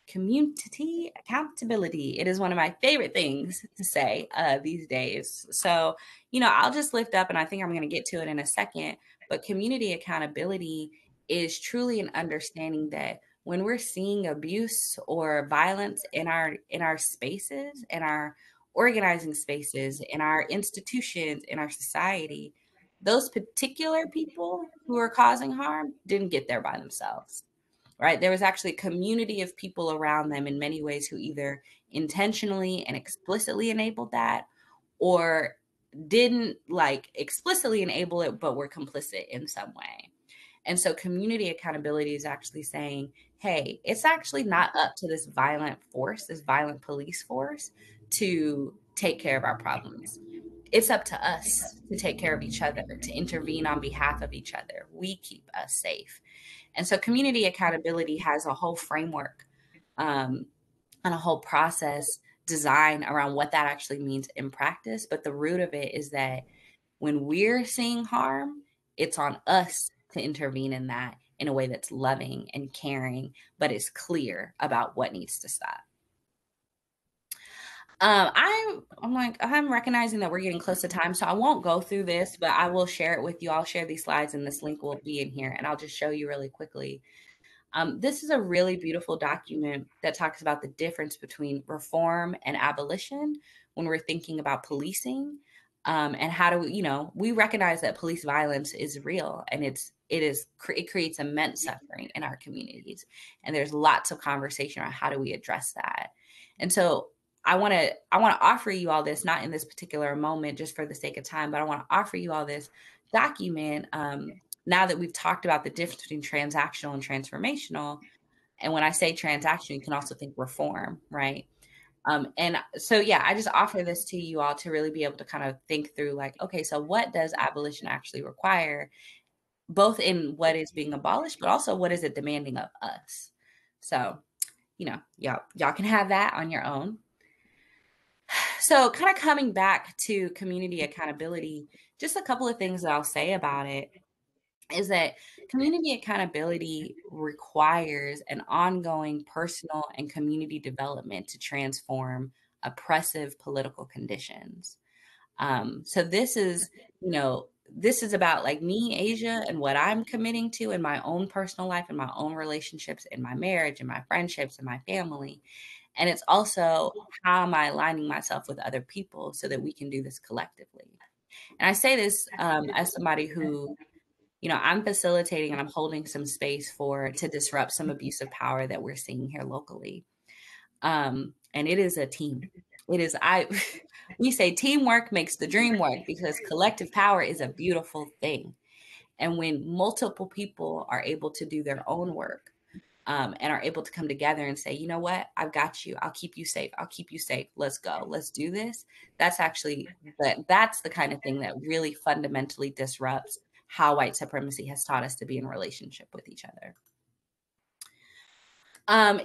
Community accountability. It is one of my favorite things to say these days. So, I'll just lift up, and I think I'm going to get to it in a second, but community accountability is truly an understanding that when we're seeing abuse or violence in our spaces, in our organizing spaces, in our institutions, in our society, those particular people who are causing harm didn't get there by themselves. Right? There was actually a community of people around them in many ways who either intentionally and explicitly enabled that or didn't explicitly enable it, but were complicit in some way. And so community accountability is actually saying, hey, it's actually not up to this violent force, this violent police force, to take care of our problems. It's up to us to take care of each other, to intervene on behalf of each other. We keep us safe. And so community accountability has a whole framework and a whole process design around what that actually means in practice. But the root of it is that when we're seeing harm, it's on us to intervene in that in a way that's loving and caring, but is clear about what needs to stop. I'm recognizing that we're getting close to time, so I won't go through this, but I will share it with you. I'll share these slides and this link will be in here, and I'll just show you really quickly. This is a really beautiful document that talks about the difference between reform and abolition when we're thinking about policing, and how do we recognize that police violence is real and it creates immense suffering in our communities, and there's lots of conversation around how do we address that. And so I want to offer you all this, not in this particular moment, just for the sake of time, but I want to offer you all this document. Now that we've talked about the difference between transactional and transformational, and when I say transactional, you can also think reform, right? And so, yeah, I just offer this to you all to really be able to kind of think through okay, so what does abolition actually require, both in what is being abolished, but also what is it demanding of us? So, y'all can have that on your own. So kind of coming back to community accountability, just a couple of things that I'll say about it is that community accountability requires an ongoing personal and community development to transform oppressive political conditions. So this is about me, Asia, and what I'm committing to in my own personal life, in my own relationships, in my marriage, in my friendships, in my family. And it's also how am I aligning myself with other people so that we can do this collectively. And I say this as somebody who, I'm facilitating and I'm holding some space to disrupt some abuse of power that we're seeing here locally. And it is a team. We say teamwork makes the dream work because collective power is a beautiful thing. And when multiple people are able to do their own work, and are able to come together and say, you know what, I've got you. I'll keep you safe. I'll keep you safe. Let's go. Let's do this. That's the kind of thing that really fundamentally disrupts how white supremacy has taught us to be in relationship with each other.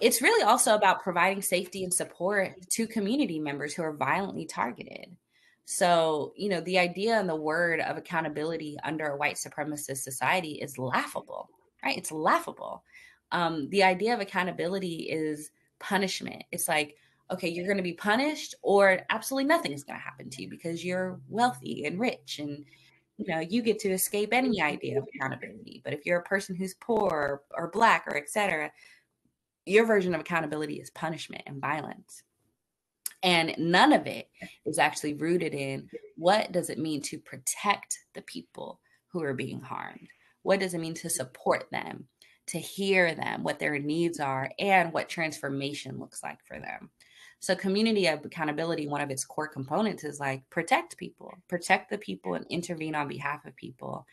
It's really also about providing safety and support to community members who are violently targeted. So, the idea and the word of accountability under a white supremacist society is laughable, right? It's laughable. The idea of accountability is punishment. It's like, okay, you're going to be punished or absolutely nothing is going to happen to you because you're wealthy and rich and, you get to escape any idea of accountability. But if you're a person who's poor or Black or et cetera, your version of accountability is punishment and violence. And none of it is actually rooted in what does it mean to protect the people who are being harmed? What does it mean to support them, to hear them, what their needs are, and what transformation looks like for them? So community of accountability, one of its core components is like protect the people and intervene on behalf of people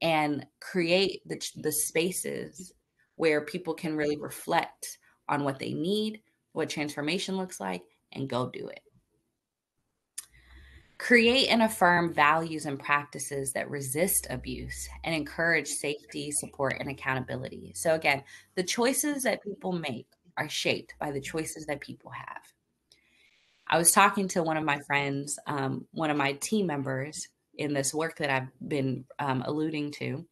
and create the spaces where people can really reflect on what they need, what transformation looks like, and go do it. Create and affirm values and practices that resist abuse and encourage safety, support, and accountability. So again, the choices that people make are shaped by the choices that people have. I was talking to one of my friends, one of my team members in this work that I've been alluding to.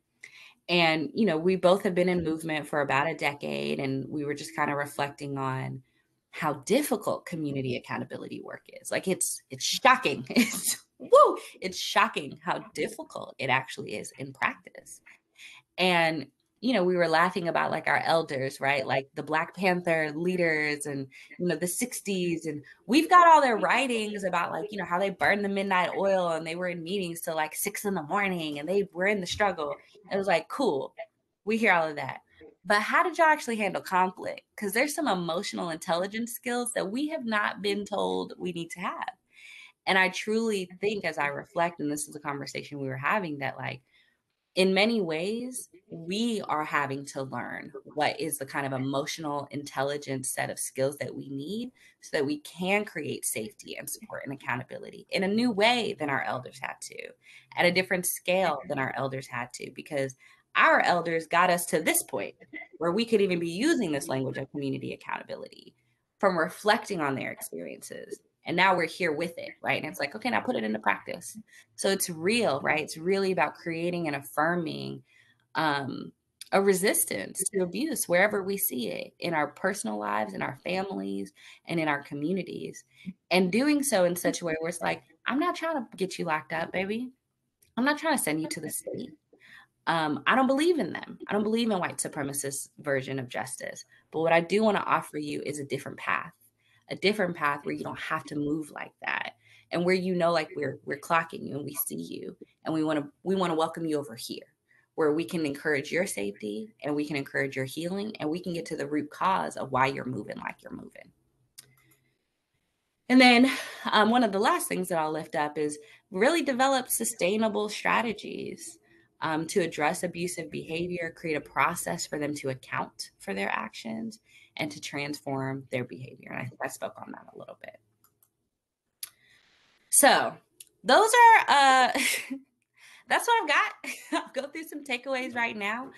And, we both have been in movement for about a decade, and we were just kind of reflecting on how difficult community accountability work is. Like it's shocking. It's shocking how difficult it actually is in practice. And, we were laughing about like our elders, right? Like the Black Panther leaders and, the 60s. And we've got all their writings about like, how they burned the midnight oil and they were in meetings till like 6 a.m. and they were in the struggle. It was like, cool. We hear all of that. But how did y'all actually handle conflict? Because there's some emotional intelligence skills that we have not been told we need to have. And I truly think as I reflect, and this is a conversation we were having, that like, in many ways, we are having to learn what is the kind of emotional intelligence set of skills that we need so that we can create safety and support and accountability in a new way than our elders had to, at a different scale than our elders had to, because our elders got us to this point where we could even be using this language of community accountability from reflecting on their experiences. And now we're here with it, right? And it's like, okay, now put it into practice. So it's real, right? It's really about creating and affirming a resistance to abuse wherever we see it, in our personal lives, in our families, and in our communities. And doing so in such a way where it's like, I'm not trying to get you locked up, baby. I'm not trying to send you to the state. I don't believe in them. I don't believe in white supremacist version of justice. But what I do want to offer you is a different path where you don't have to move like that, and where like we're clocking you and we see you, and we want to welcome you over here, where we can encourage your safety and we can encourage your healing, and we can get to the root cause of why you're moving like you're moving. And then one of the last things that I'll lift up is really develop sustainable strategies to address abusive behavior, create a process for them to account for their actions and to transform their behavior. And I think I spoke on that a little bit. So those are, that's what I've got. I'll go through some takeaways right now,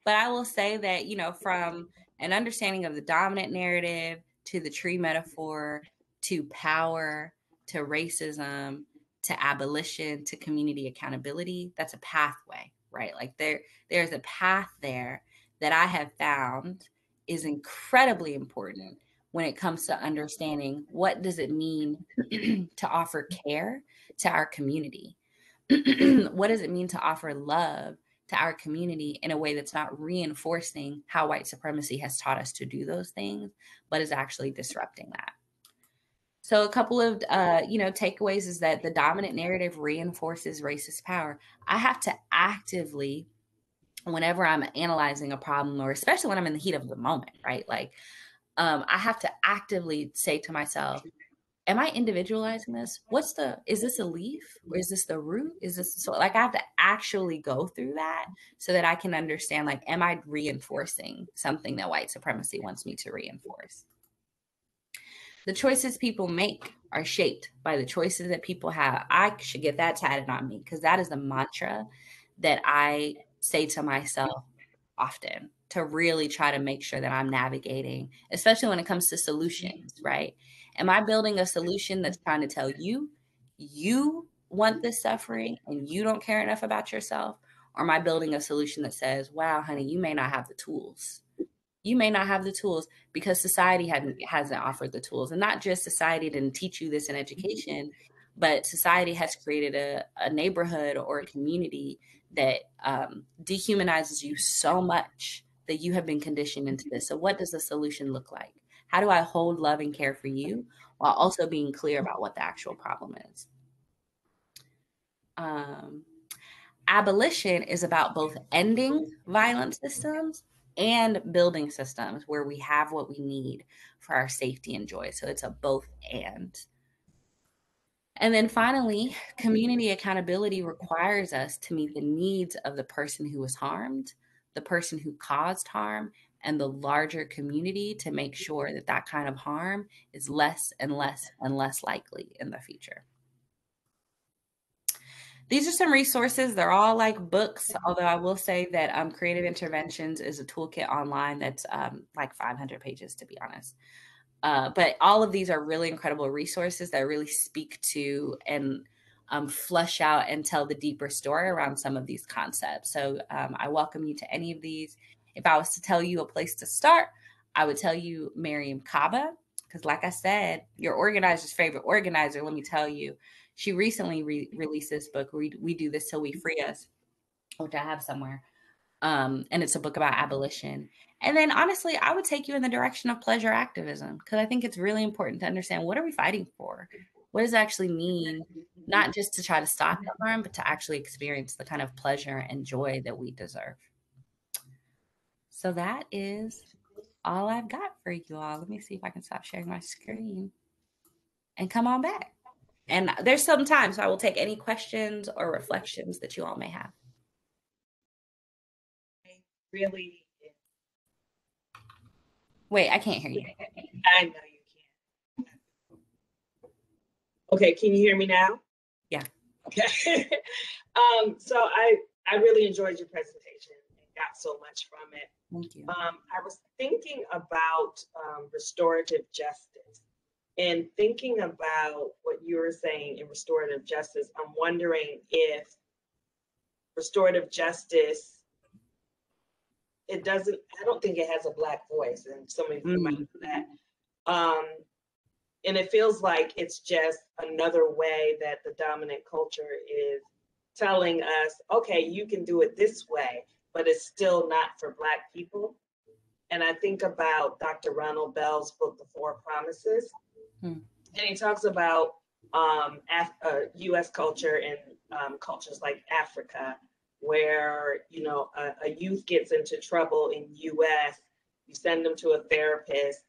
but I will say that, from an understanding of the dominant narrative to the tree metaphor, to power, to racism, to abolition, to community accountability, that's a pathway, right? Like there's a path there that I have found is incredibly important when it comes to understanding what does it mean to offer care to our community. What does it mean to offer love to our community in a way that's not reinforcing how white supremacy has taught us to do those things, but is actually disrupting that? So a couple of, takeaways is that the dominant narrative reinforces racist power. I have to actively, whenever I'm analyzing a problem, or especially when I'm in the heat of the moment, right? Like, I have to actively say to myself, am I individualizing this? Is this a leaf or is this the root? Is this, so like I have to actually go through that so that I can understand, like, am I reinforcing something that white supremacy wants me to reinforce? The choices people make are shaped by the choices that people have. I should get that tatted on me because that is the mantra that I say to myself often to really try to make sure that I'm navigating, especially when it comes to solutions, right? Am I building a solution that's trying to tell you, you want this suffering and you don't care enough about yourself? Or am I building a solution that says, wow, honey, you may not have the tools. You may not have the tools because society hasn't offered the tools. And not just society didn't teach you this in education, but society has created a neighborhood or a community that dehumanizes you so much that you have been conditioned into this. So what does the solution look like? How do I hold love and care for you while also being clear about what the actual problem is? Abolition is about both ending violent systems and building systems where we have what we need for our safety and joy. So it's a both and. And then finally, community accountability requires us to meet the needs of the person who was harmed, the person who caused harm, and the larger community to make sure that that kind of harm is less and less and less likely in the future. These are some resources. They're all like books, although I will say that Creative Interventions is a toolkit online that's like 500 pages, to be honest. But all of these are really incredible resources that really speak to and flush out and tell the deeper story around some of these concepts. So I welcome you to any of these. If I was to tell you a place to start, I would tell you Mariame Kaba, because like I said, your organizer's favorite organizer, let me tell you, she recently released this book, We Do This Till We Free Us, which I have somewhere. And it's a book about abolition. And then honestly, I would take you in the direction of pleasure activism, because I think it's really important to understand, what are we fighting for? What does it actually mean, not just to try to stop the harm, but to actually experience the kind of pleasure and joy that we deserve. So that is all I've got for you all. Let me see if I can stop sharing my screen and come on back. And there's some time, so I will take any questions or reflections that you all may have. Really. Wait, I can't hear you. I know you can. Okay, can you hear me now? Yeah. Okay. So I really enjoyed your presentation and got so much from it. Thank you. I was thinking about restorative justice, and thinking about what you were saying in restorative justice. I'm wondering if restorative justice, I don't think it has a Black voice, and so many people might know that. And it feels like it's just another way that the dominant culture is telling us, okay, you can do it this way, but it's still not for Black people. And I think about Dr. Ronald Bell's book, The Four Promises. And he talks about U.S. culture and cultures like Africa, where, you know, a youth gets into trouble in U.S., you send them to a therapist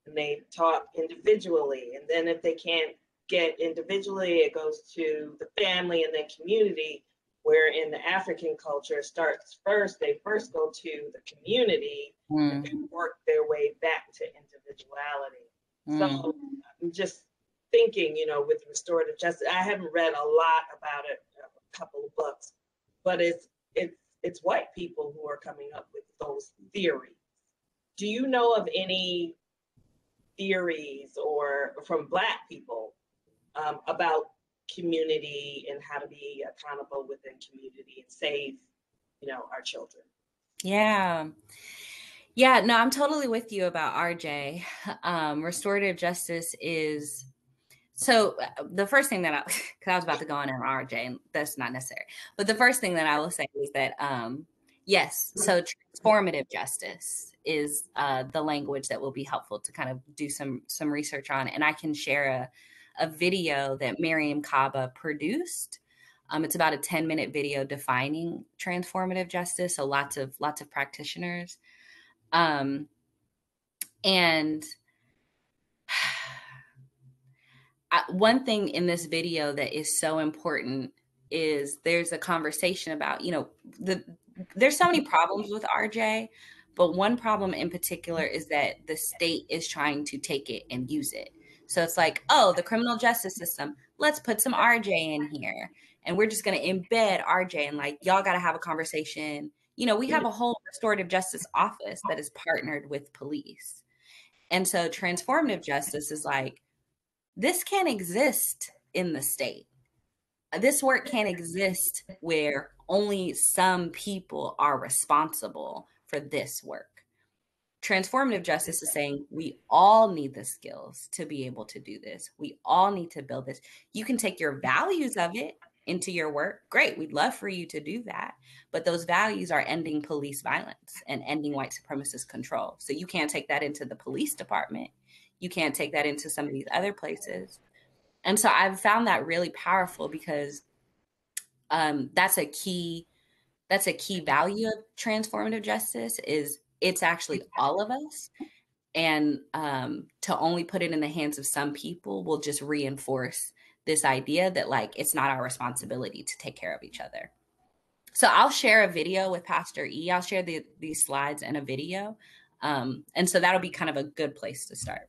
and they talk individually. And then if they can't get individually, it goes to the family and then community, where in the African culture starts first, they first go to the community and work their way back to individuality. So I'm just thinking, you know, with restorative justice, I haven't read a lot about it, a couple of books, but it's white people who are coming up with those theories. Do you know of any theories or from Black people about community and how to be accountable within community and save, you know, our children? Yeah, no, I'm totally with you about RJ. Restorative justice is, so the first thing that because I was about to go on RJ, and that's not necessary. But the first thing that I will say is that, yes, so transformative justice is the language that will be helpful to kind of do some research on. And I can share a video that Mariame Kaba produced. It's about a 10-minute video defining transformative justice. So lots of practitioners. And one thing in this video that is so important is there's a conversation about, there's so many problems with RJ, but one problem in particular is that the state is trying to take it and use it. So it's like, oh, the criminal justice system, let's put some RJ in here. And we're just going to embed RJ and like, y'all got to have a conversation. We have a whole restorative justice office that is partnered with police. And so transformative justice is like, this can't exist in the state. This work can't exist where only some people are responsible for this work. Transformative justice is saying we all need the skills to be able to do this. We all need to build this. You can take your values of it into your work. Great. We'd love for you to do that. But those values are ending police violence and ending white supremacist control. So you can't take that into the police department. You can't take that into some of these other places. And so I've found that really powerful because that's a key value of transformative justice is it's actually all of us. And to only put it in the hands of some people will just reinforce this idea that like, it's not our responsibility to take care of each other. So I'll share a video with Pastor E. I'll share these slides and a video. And so that'll be kind of a good place to start.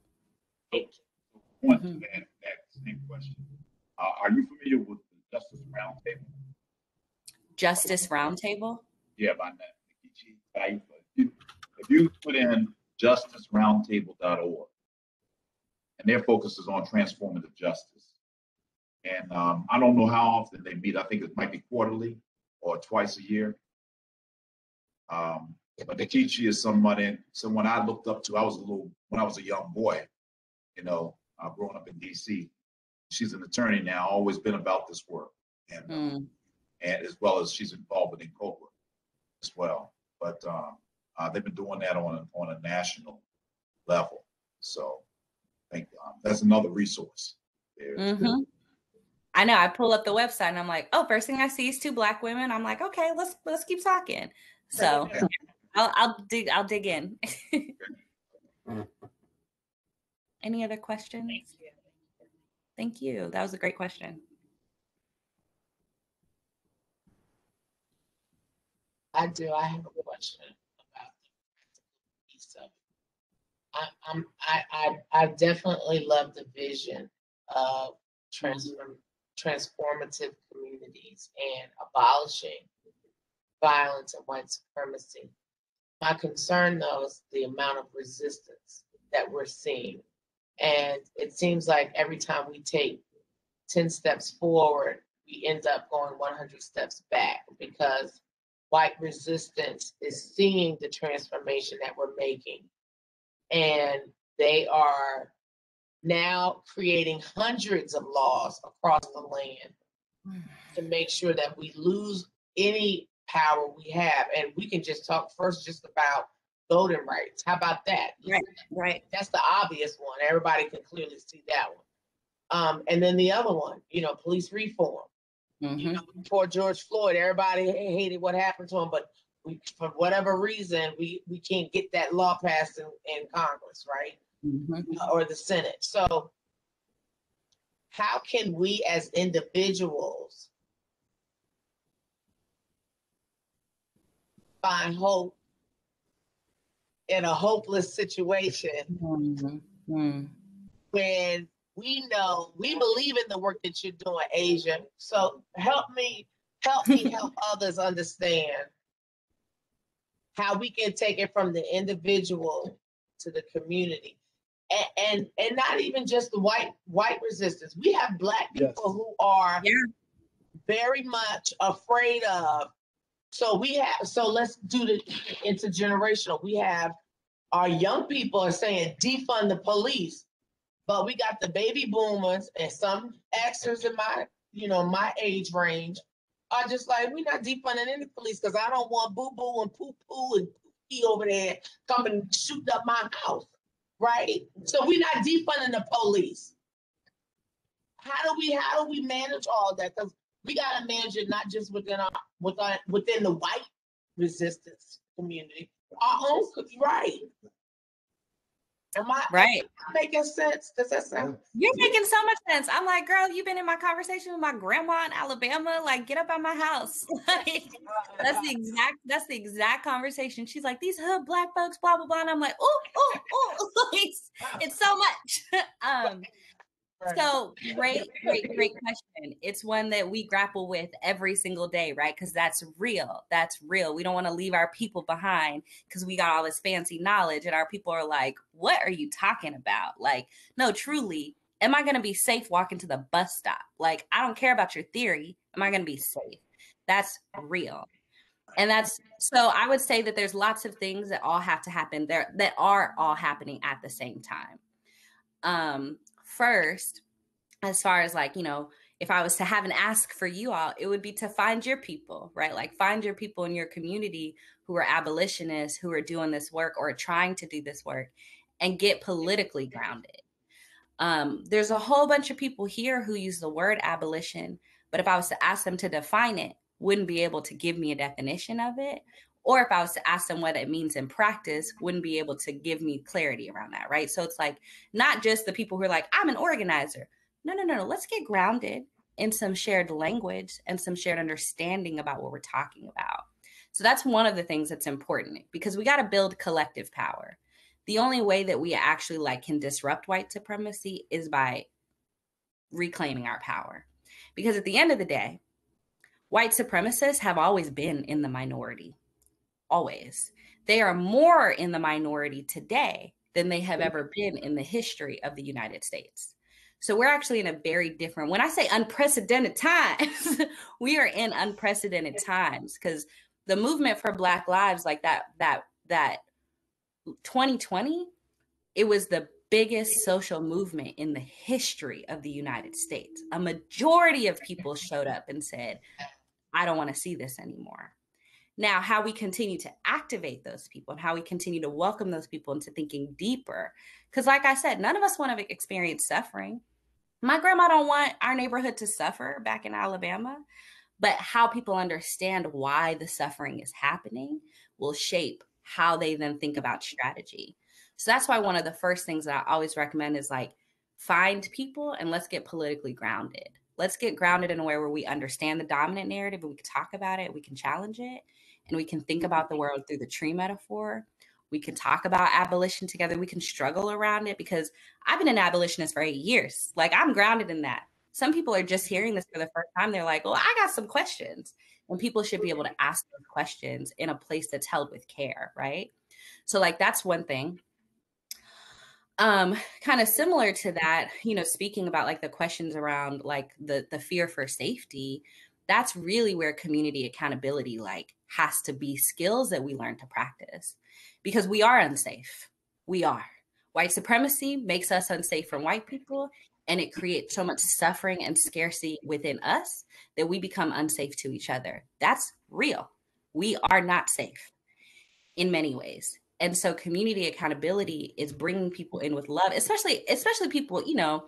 Point to that same question. Are you familiar with the Justice Roundtable? Justice Roundtable? Yeah, by that. If you put in justiceroundtable.org, and their focus is on transformative justice. And I don't know how often they meet. I think it might be quarterly or twice a year. But Nikichi is someone I looked up to. When I was a young boy, growing up in DC. She's an attorney now, always been about this work. And as well as she's involved in Cohort as well. But they've been doing that on a national level. So I think that's another resource there. I know. I pull up the website and I'm like, oh, first thing I see is 2 Black women. I'm like, okay, let's keep talking. So I'll dig in. Any other questions? Thank you. That was a great question. I do. I have a question about the piece of it. I definitely love the vision of transformative communities and abolishing violence and white supremacy. My concern, though, is the amount of resistance that we're seeing. And it seems like every time we take 10 steps forward, we end up going 100 steps back because white resistance is seeing the transformation that we're making. And they are now creating hundreds of laws across the land to make sure that we lose any power we have. And we can just talk first just about voting rights. How about that? Right. That's the obvious one. Everybody can clearly see that one. And then the other one, police reform. Before George Floyd, everybody hated what happened to him, but for whatever reason, we can't get that law passed in Congress, right? Or the Senate. So how can we as individuals find hope in a hopeless situation when we know, we believe in the work that you're doing, Asia. So help me help others understand how we can take it from the individual to the community. And not even just the white resistance. We have Black people who are very much afraid of. So let's do the intergenerational. We have our young people are saying defund the police, but we got the baby boomers and some Xers in my age range are just like, we're not defunding any police because I don't want boo boo and poo poo and pee over there coming and shooting up my house. Right? So we're not defunding the police. How do we manage all that? Because we got to manage it not just within the white resistance community, our own, right? Right. Making sense? Does that sound? You're making so much sense. I'm like, girl, you've been in my conversation with my grandma in Alabama. Like, get up out my house. Like, that's the exact conversation. She's like, these hood Black folks, blah, blah, blah. And I'm like, oh, it's so much. So great question. It's one that we grapple with every single day, right? Because that's real. That's real. We don't want to leave our people behind because we got all this fancy knowledge and our people are like, what are you talking about? Like, no, truly, am I going to be safe walking to the bus stop? Like, I don't care about your theory. Am I going to be safe? That's real. And that's, so I would say that there's lots of things that all have to happen there that are all happening at the same time. First, as far as like, you know, if I was to have an ask for you all, it would be to find your people, right? Like find your people in your community who are abolitionists, who are doing this work or trying to do this work and get politically grounded. There's a whole bunch of people here who use the word abolition, but if I was to ask them to define it, wouldn't be able to give me a definition of it. Or if I was to ask them what it means in practice, wouldn't be able to give me clarity around that, right? So it's like, not just the people who are like, I'm an organizer. No. Let's get grounded in some shared language and some shared understanding about what we're talking about. So that's one of the things that's important because we got to build collective power. The only way that we actually like can disrupt white supremacy is by reclaiming our power. Because at the end of the day, white supremacists have always been in the minority. Always. They are more in the minority today than they have ever been in the history of the United States. So we're actually in a very different, when I say unprecedented times, we are in unprecedented times because the movement for Black lives, like that 2020, it was the biggest social movement in the history of the United States. A majority of people showed up and said, I don't want to see this anymore. Now, how we continue to activate those people and how we continue to welcome those people into thinking deeper. Because like I said, none of us want to experience suffering. My grandma don't want our neighborhood to suffer back in Alabama, but how people understand why the suffering is happening will shape how they then think about strategy. So that's why one of the first things that I always recommend is like, find people and let's get politically grounded. Let's get grounded in a way where we understand the dominant narrative and we can talk about it, we can challenge it, and we can think about the world through the tree metaphor. We can talk about abolition together. We can struggle around it because I've been an abolitionist for 8 years. Like I'm grounded in that. Some people are just hearing this for the first time. They're like, well, I got some questions. And people should be able to ask those questions in a place that's held with care, right? So like, that's one thing. Kind of similar to that, you know, speaking about like the questions around like the fear for safety, that's really where community accountability like has to be skills that we learn to practice because we are unsafe. We are. White supremacy makes us unsafe from white people, and it creates so much suffering and scarcity within us that we become unsafe to each other. That's real. We are not safe in many ways. And so community accountability is bringing people in with love, especially people, you know,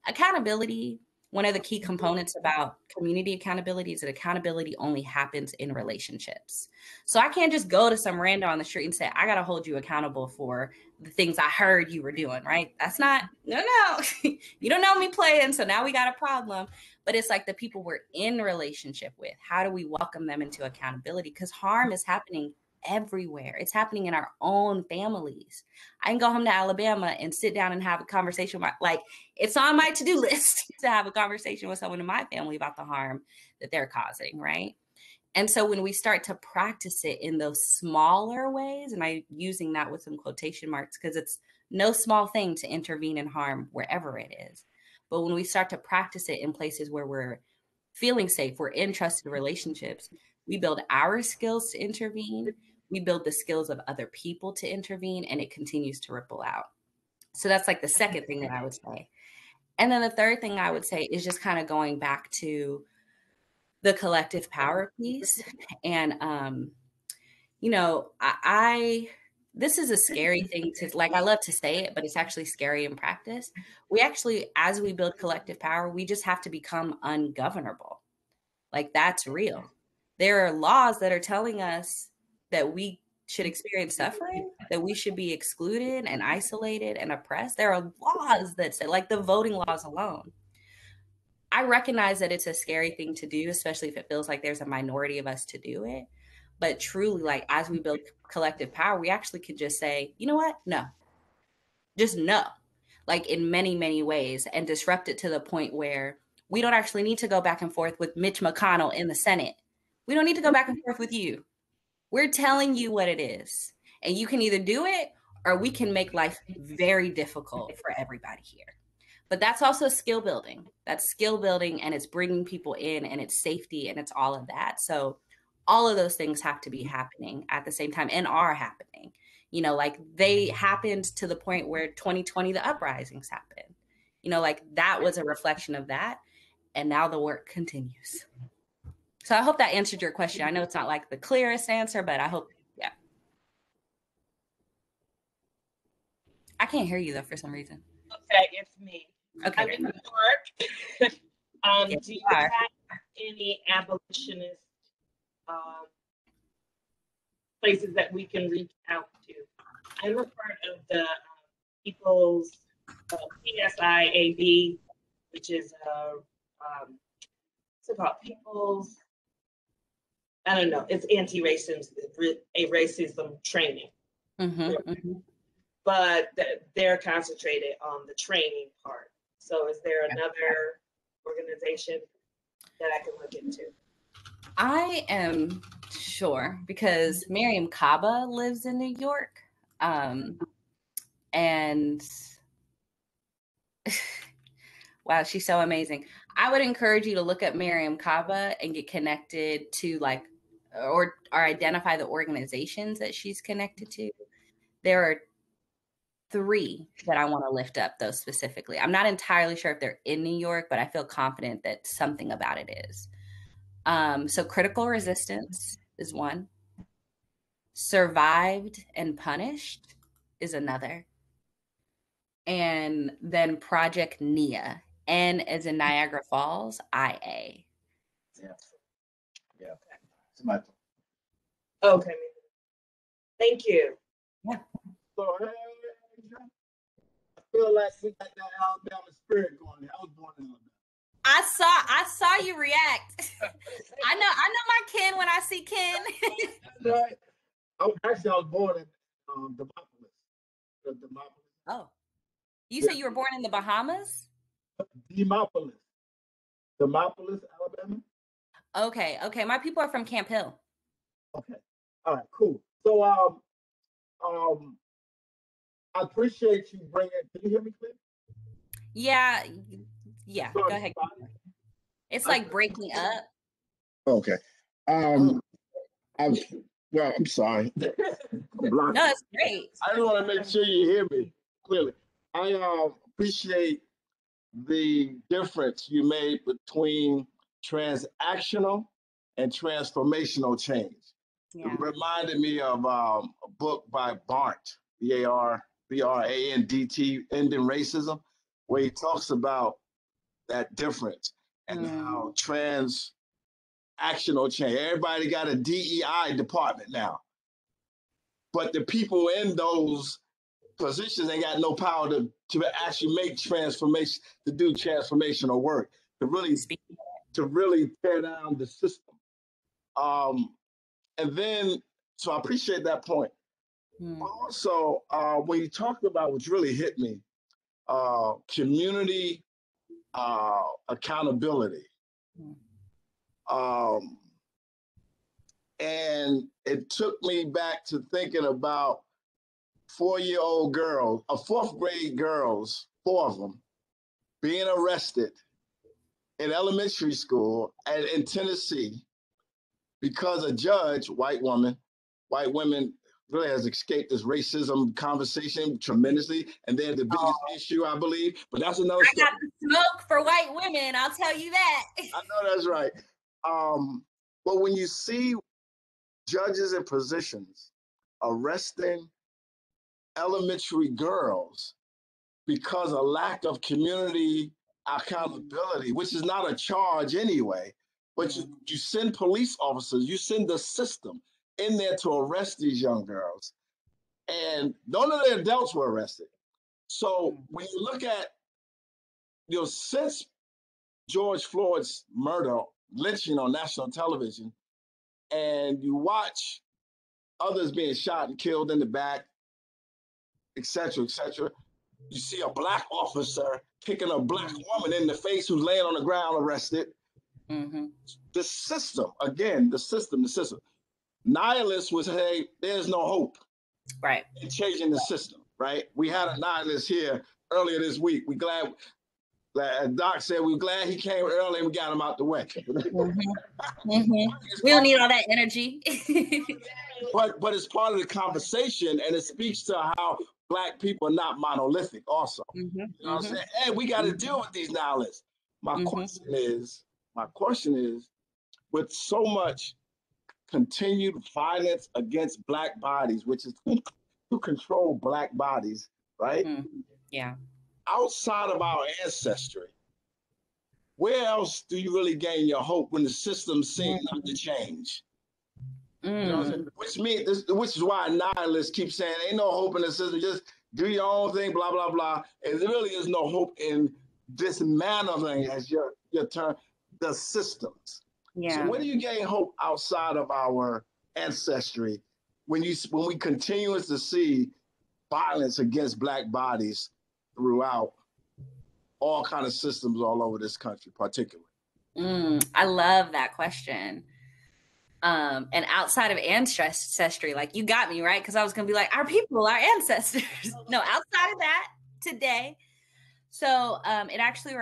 accountability. One of the key components about community accountability is that accountability only happens in relationships. So I can't just go to some random on the street and say, I got to hold you accountable for the things I heard you were doing, right? That's not, no. You don't know me playing, so now we got a problem. But it's like the people we're in relationship with. How do we welcome them into accountability? Because harm is happening everywhere. It's happening in our own families. I can go home to Alabama and sit down and have a conversation with it's on my to-do list to have a conversation with someone in my family about the harm that they're causing, right? And so when we start to practice it in those smaller ways, and I'm using that with some quotation marks because it's no small thing to intervene in harm wherever it is. But when we start to practice it in places where we're feeling safe, we're in trusted relationships, we build our skills to intervene. We build the skills of other people to intervene, and it continues to ripple out. So that's like the second thing that I would say. And then the third thing I would say is just kind of going back to the collective power piece. And, you know, this is a scary thing to, like, I love to say it, but it's actually scary in practice. We actually, as we build collective power, we just have to become ungovernable. Like, that's real. There are laws that are telling us that we should experience suffering, that we should be excluded and isolated and oppressed. There are laws that say, like the voting laws alone. I recognize that it's a scary thing to do, especially if it feels like there's a minority of us to do it. But truly, like as we build collective power, we actually could just say, you know what? No, just no, like in many, many ways, and disrupt it to the point where we don't actually need to go back and forth with Mitch McConnell in the Senate. We don't need to go back and forth with you. We're telling you what it is. And you can either do it or we can make life very difficult for everybody here. But that's also skill building. That's skill building, and it's bringing people in, and it's safety, and it's all of that. So all of those things have to be happening at the same time and are happening. You know, like they happened to the point where 2020, the uprisings happened. You know, like that was a reflection of that. And now the work continues. So I hope that answered your question. I know it's not like the clearest answer, but I hope, yeah. I can't hear you though for some reason. Okay, it's me. Okay. I'm in New York. Yes, Do you you are. have any abolitionist places that we can reach out to? I'm a part of the People's PSIAB, which is what's it called? People's, I don't know, it's anti-racism training. But they're concentrated on the training part. So is there another organization that I can look into? I am sure, because Miriam Kaba lives in New York. And wow, she's so amazing. I would encourage you to look at Miriam Kaba and get connected to like, or identify the organizations that she's connected to. There are 3 that I want to lift up, though, specifically. I'm not entirely sure if they're in New York, but I feel confident that something about it is. So Critical Resistance is one. Survived and Punished is another. And then Project NIA, N as in Niagara Falls, IA. Yeah. Somebody. Okay. Thank you. Yeah. So, hey, I feel like we got that Alabama spirit going there. I was born in Alabama. I saw you react. I know my Ken when I see Ken. That's right. I was born in Demopolis. Oh. You said you were born in the Bahamas? Demopolis, Alabama. Okay. My people are from Camp Hill. Okay. All right, cool. So I appreciate you bringing. Can you hear me clear? Yeah. Go ahead. It's like breaking up. Okay. I'm sorry. No, it's great. I just want to make sure you hear me clearly. I appreciate the difference you made between transactional and transformational change. Yeah. It reminded me of a book by Barnt, B-R-A-N-D-T, Ending Racism, where he talks about that difference and how transactional change. Everybody got a DEI department now, but the people in those positions ain't got no power to actually make transformation, to do transformational work, to really tear down the system. And then, so I appreciate that point. Also, when you talked about what's really hit me, community accountability. And it took me back to thinking about 4-year-old girls, 4th grade girls, 4 of them, being arrested in elementary school in Tennessee because a judge, white women really has escaped this racism conversation tremendously. And they're the biggest issue, I believe. But that's another story. I got the smoke for white women, I'll tell you that. I know that's right. But when you see judges in positions arresting elementary girls because of lack of community accountability, which is not a charge anyway, but you send police officers, you send the system, in there to arrest these young girls, and none of the adults were arrested. So when you look at, since George Floyd's murder, lynching on national television, and you watch others being shot and killed in the back, et cetera, you see a Black officer kicking a Black woman in the face who's laying on the ground arrested. Mm-hmm. The system, again, the system. Nihilists would say there's no hope Right. in changing the system, right? We had a nihilist here earlier this week. We glad, Doc said, we're glad he came early and we got him out the way. Mm-hmm. Mm-hmm. We don't need all that energy. but it's part of the conversation, and it speaks to how Black people are not monolithic also. Mm-hmm. You know what I'm saying? Hey, we got to deal with these nihilists. My question is, with so much continued violence against Black bodies, which is to control Black bodies, right? Mm-hmm. Yeah. Outside of our ancestry, where else do you really gain your hope when the system seems not to change? You know what I'm saying? Which is why nihilists keep saying ain't no hope in the system, just do your own thing, blah, blah, blah. And there really is no hope in dismantling, as your term, the systems. Yeah. So where do you gain hope outside of our ancestry when we continue to see violence against Black bodies throughout all kind of systems all over this country, particularly? I love that question. And outside of ancestry, like you got me, right? Because I was going to be like, our people, our ancestors. No, outside of that, today. So it actually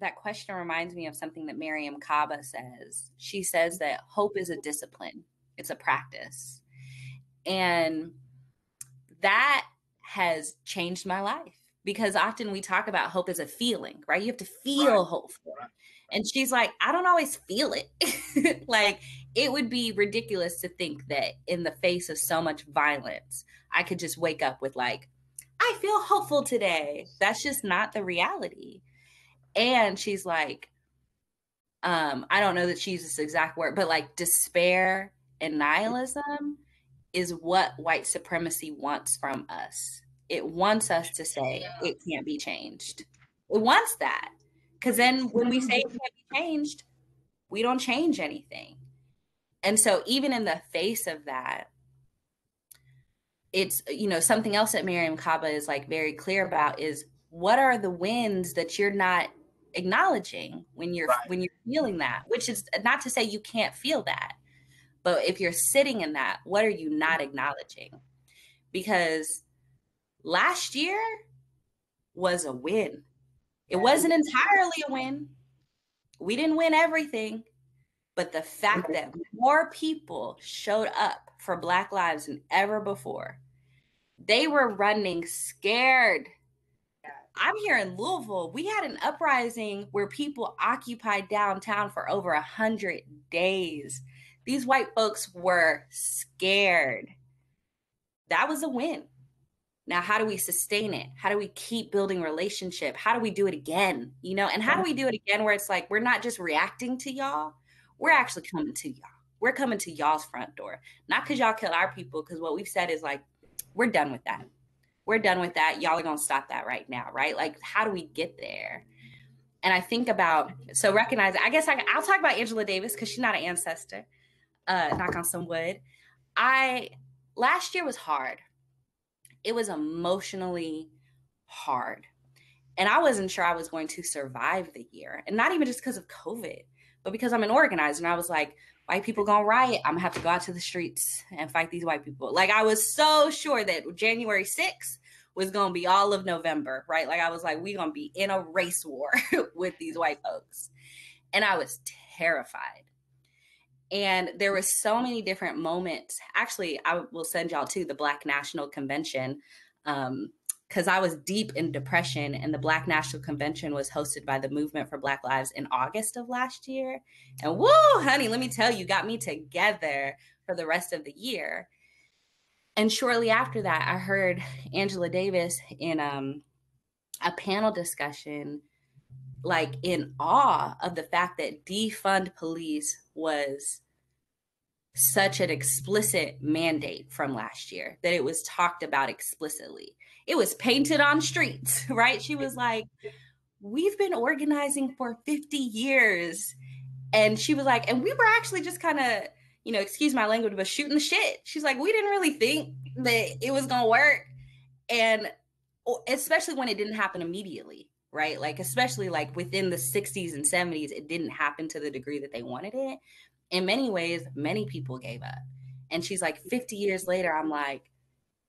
that question reminds me of something that Mariame Kaba says. She says that hope is a discipline. It's a practice. And that has changed my life, because often we talk about hope as a feeling, right? You have to feel hopeful. Right. And she's like, I don't always feel it. Like, it would be ridiculous to think that in the face of so much violence, I could just wake up with like, I feel hopeful today. That's just not the reality. And she's like, I don't know that she uses this exact word, but like despair and nihilism is what white supremacy wants from us. It wants us to say it can't be changed. It wants that. Because then when we say it can't be changed, we don't change anything. And so even in the face of that, it's, something else that Mariame Kaba is like very clear about is what are the wins that you're not acknowledging when you're feeling that, which is not to say you can't feel that. But if you're sitting in that, what are you not acknowledging? Because last year was a win. It wasn't entirely a win. We didn't win everything. But the fact that more people showed up for Black lives than ever before, they were running scared. I'm here in Louisville. We had an uprising where people occupied downtown for over 100 days. These white folks were scared. That was a win. Now, how do we sustain it? How do we keep building relationship? How do we do it again? And how do we do it again where it's like, we're not just reacting to y'all. We're actually coming to y'all. We're coming to y'all's front door. Not because y'all killed our people, because what we've said is like, we're done with that. We're done with that. Y'all are going to stop that right now, right? Like, how do we get there? And I think about, so recognize, I guess I'll talk about Angela Davis because she's not an ancestor. Knock on some wood. Last year was hard. It was emotionally hard. And I wasn't sure I was going to survive the year. And not even just because of COVID, but because I'm an organizer. And I was like, white people gonna riot. I'm gonna have to go out to the streets and fight these white people. Like, I was so sure that January 6th was gonna be all of November, right? Like, I was like, we gonna be in a race war with these white folks. And I was terrified. And there were so many different moments. Actually, I will send y'all to the Black National Convention, because I was deep in depression, and the Black National Convention was hosted by the Movement for Black Lives in August of last year. And woo, honey, let me tell you, got me together for the rest of the year. And shortly after that, I heard Angela Davis in a panel discussion, like in awe of the fact that defund police was such an explicit mandate from last year, that it was talked about explicitly. It was painted on streets, right? She was like, we've been organizing for 50 years. And she was like, and we were actually just kind of, excuse my language, but shooting the shit. She's like, we didn't really think that it was going to work. And especially when it didn't happen immediately, right? Like, especially like within the 60s and 70s, it didn't happen to the degree that they wanted it. In many ways, many people gave up. And she's like, 50 years later, I'm like,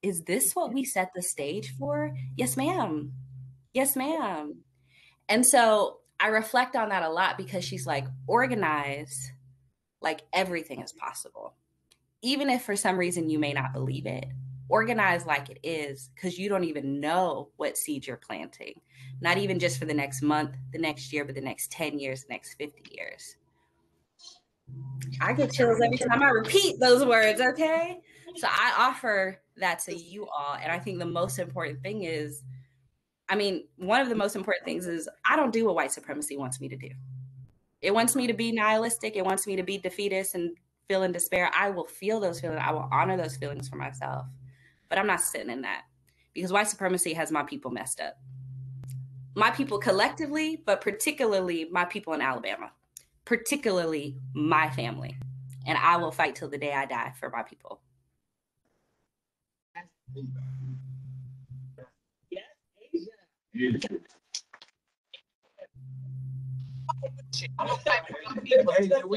is this what we set the stage for? Yes, ma'am. Yes, ma'am. And so I reflect on that a lot, because she's like, organize like everything is possible. Even if for some reason you may not believe it, organize like it is, because you don't even know what seed you're planting. Not even just for the next month, the next year, but the next 10 years, the next 50 years. I get chills every time I repeat those words, okay? So I offer that to you all. And I think the most important thing is, one of the most important things is, I don't do what white supremacy wants me to do. It wants me to be nihilistic. It wants me to be defeatist and feel in despair. I will feel those feelings. I will honor those feelings for myself. But I'm not sitting in that, because white supremacy has my people messed up. My people collectively, but particularly my people in Alabama, particularly my family. And I will fight till the day I die for my people. Hey, we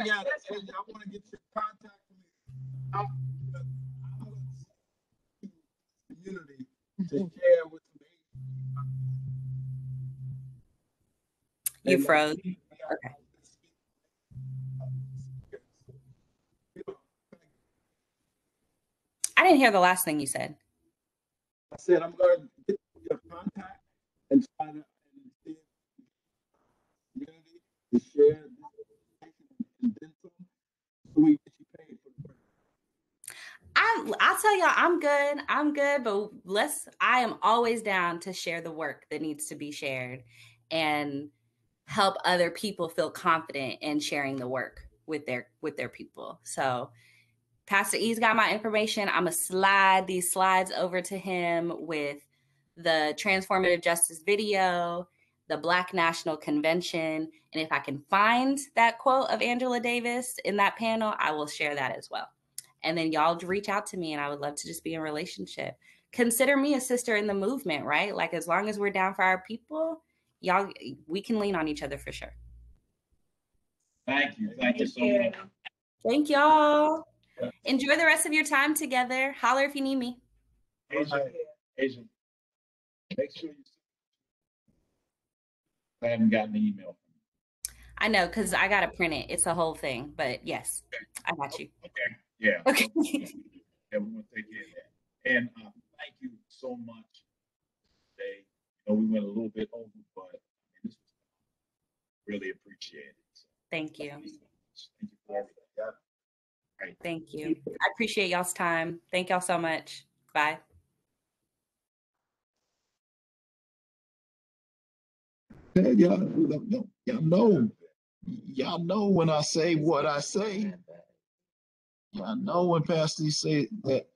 got it. Hey, I want to get your contact from the community to share with me. You froze. Okay. I didn't hear the last thing you said. I said I'm going to get your contact and try to see community to share this and then some, so we get you paid for the work. I'll tell y'all, I'm good, but I am always down to share the work that needs to be shared and help other people feel confident in sharing the work with their people. So Pastor E's got my information. I'm gonna slide these slides over to him with the transformative justice video, the Black National Convention. And if I can find that quote of Angela Davis in that panel, I will share that as well. And then y'all reach out to me, and I would love to just be in a relationship. Consider me a sister in the movement, right? Like, as long as we're down for our people, y'all, we can lean on each other for sure. Thank you. Thank you so much. Thank y'all. Enjoy the rest of your time together. Holler if you need me. Asian, make sure you. I haven't gotten the email. I know, because I got to print it. It's a whole thing. But yes, I got you. Okay. Yeah. Okay. Yeah, we're going to take care of that. And thank you so much today. We went a little bit over, but this was really appreciated. So, thank you. Thank you for everything. Yeah. Right. Thank you. I appreciate y'all's time. Thank y'all so much. Bye. Hey, y'all know when I say what I say. Y'all know when Pastor say that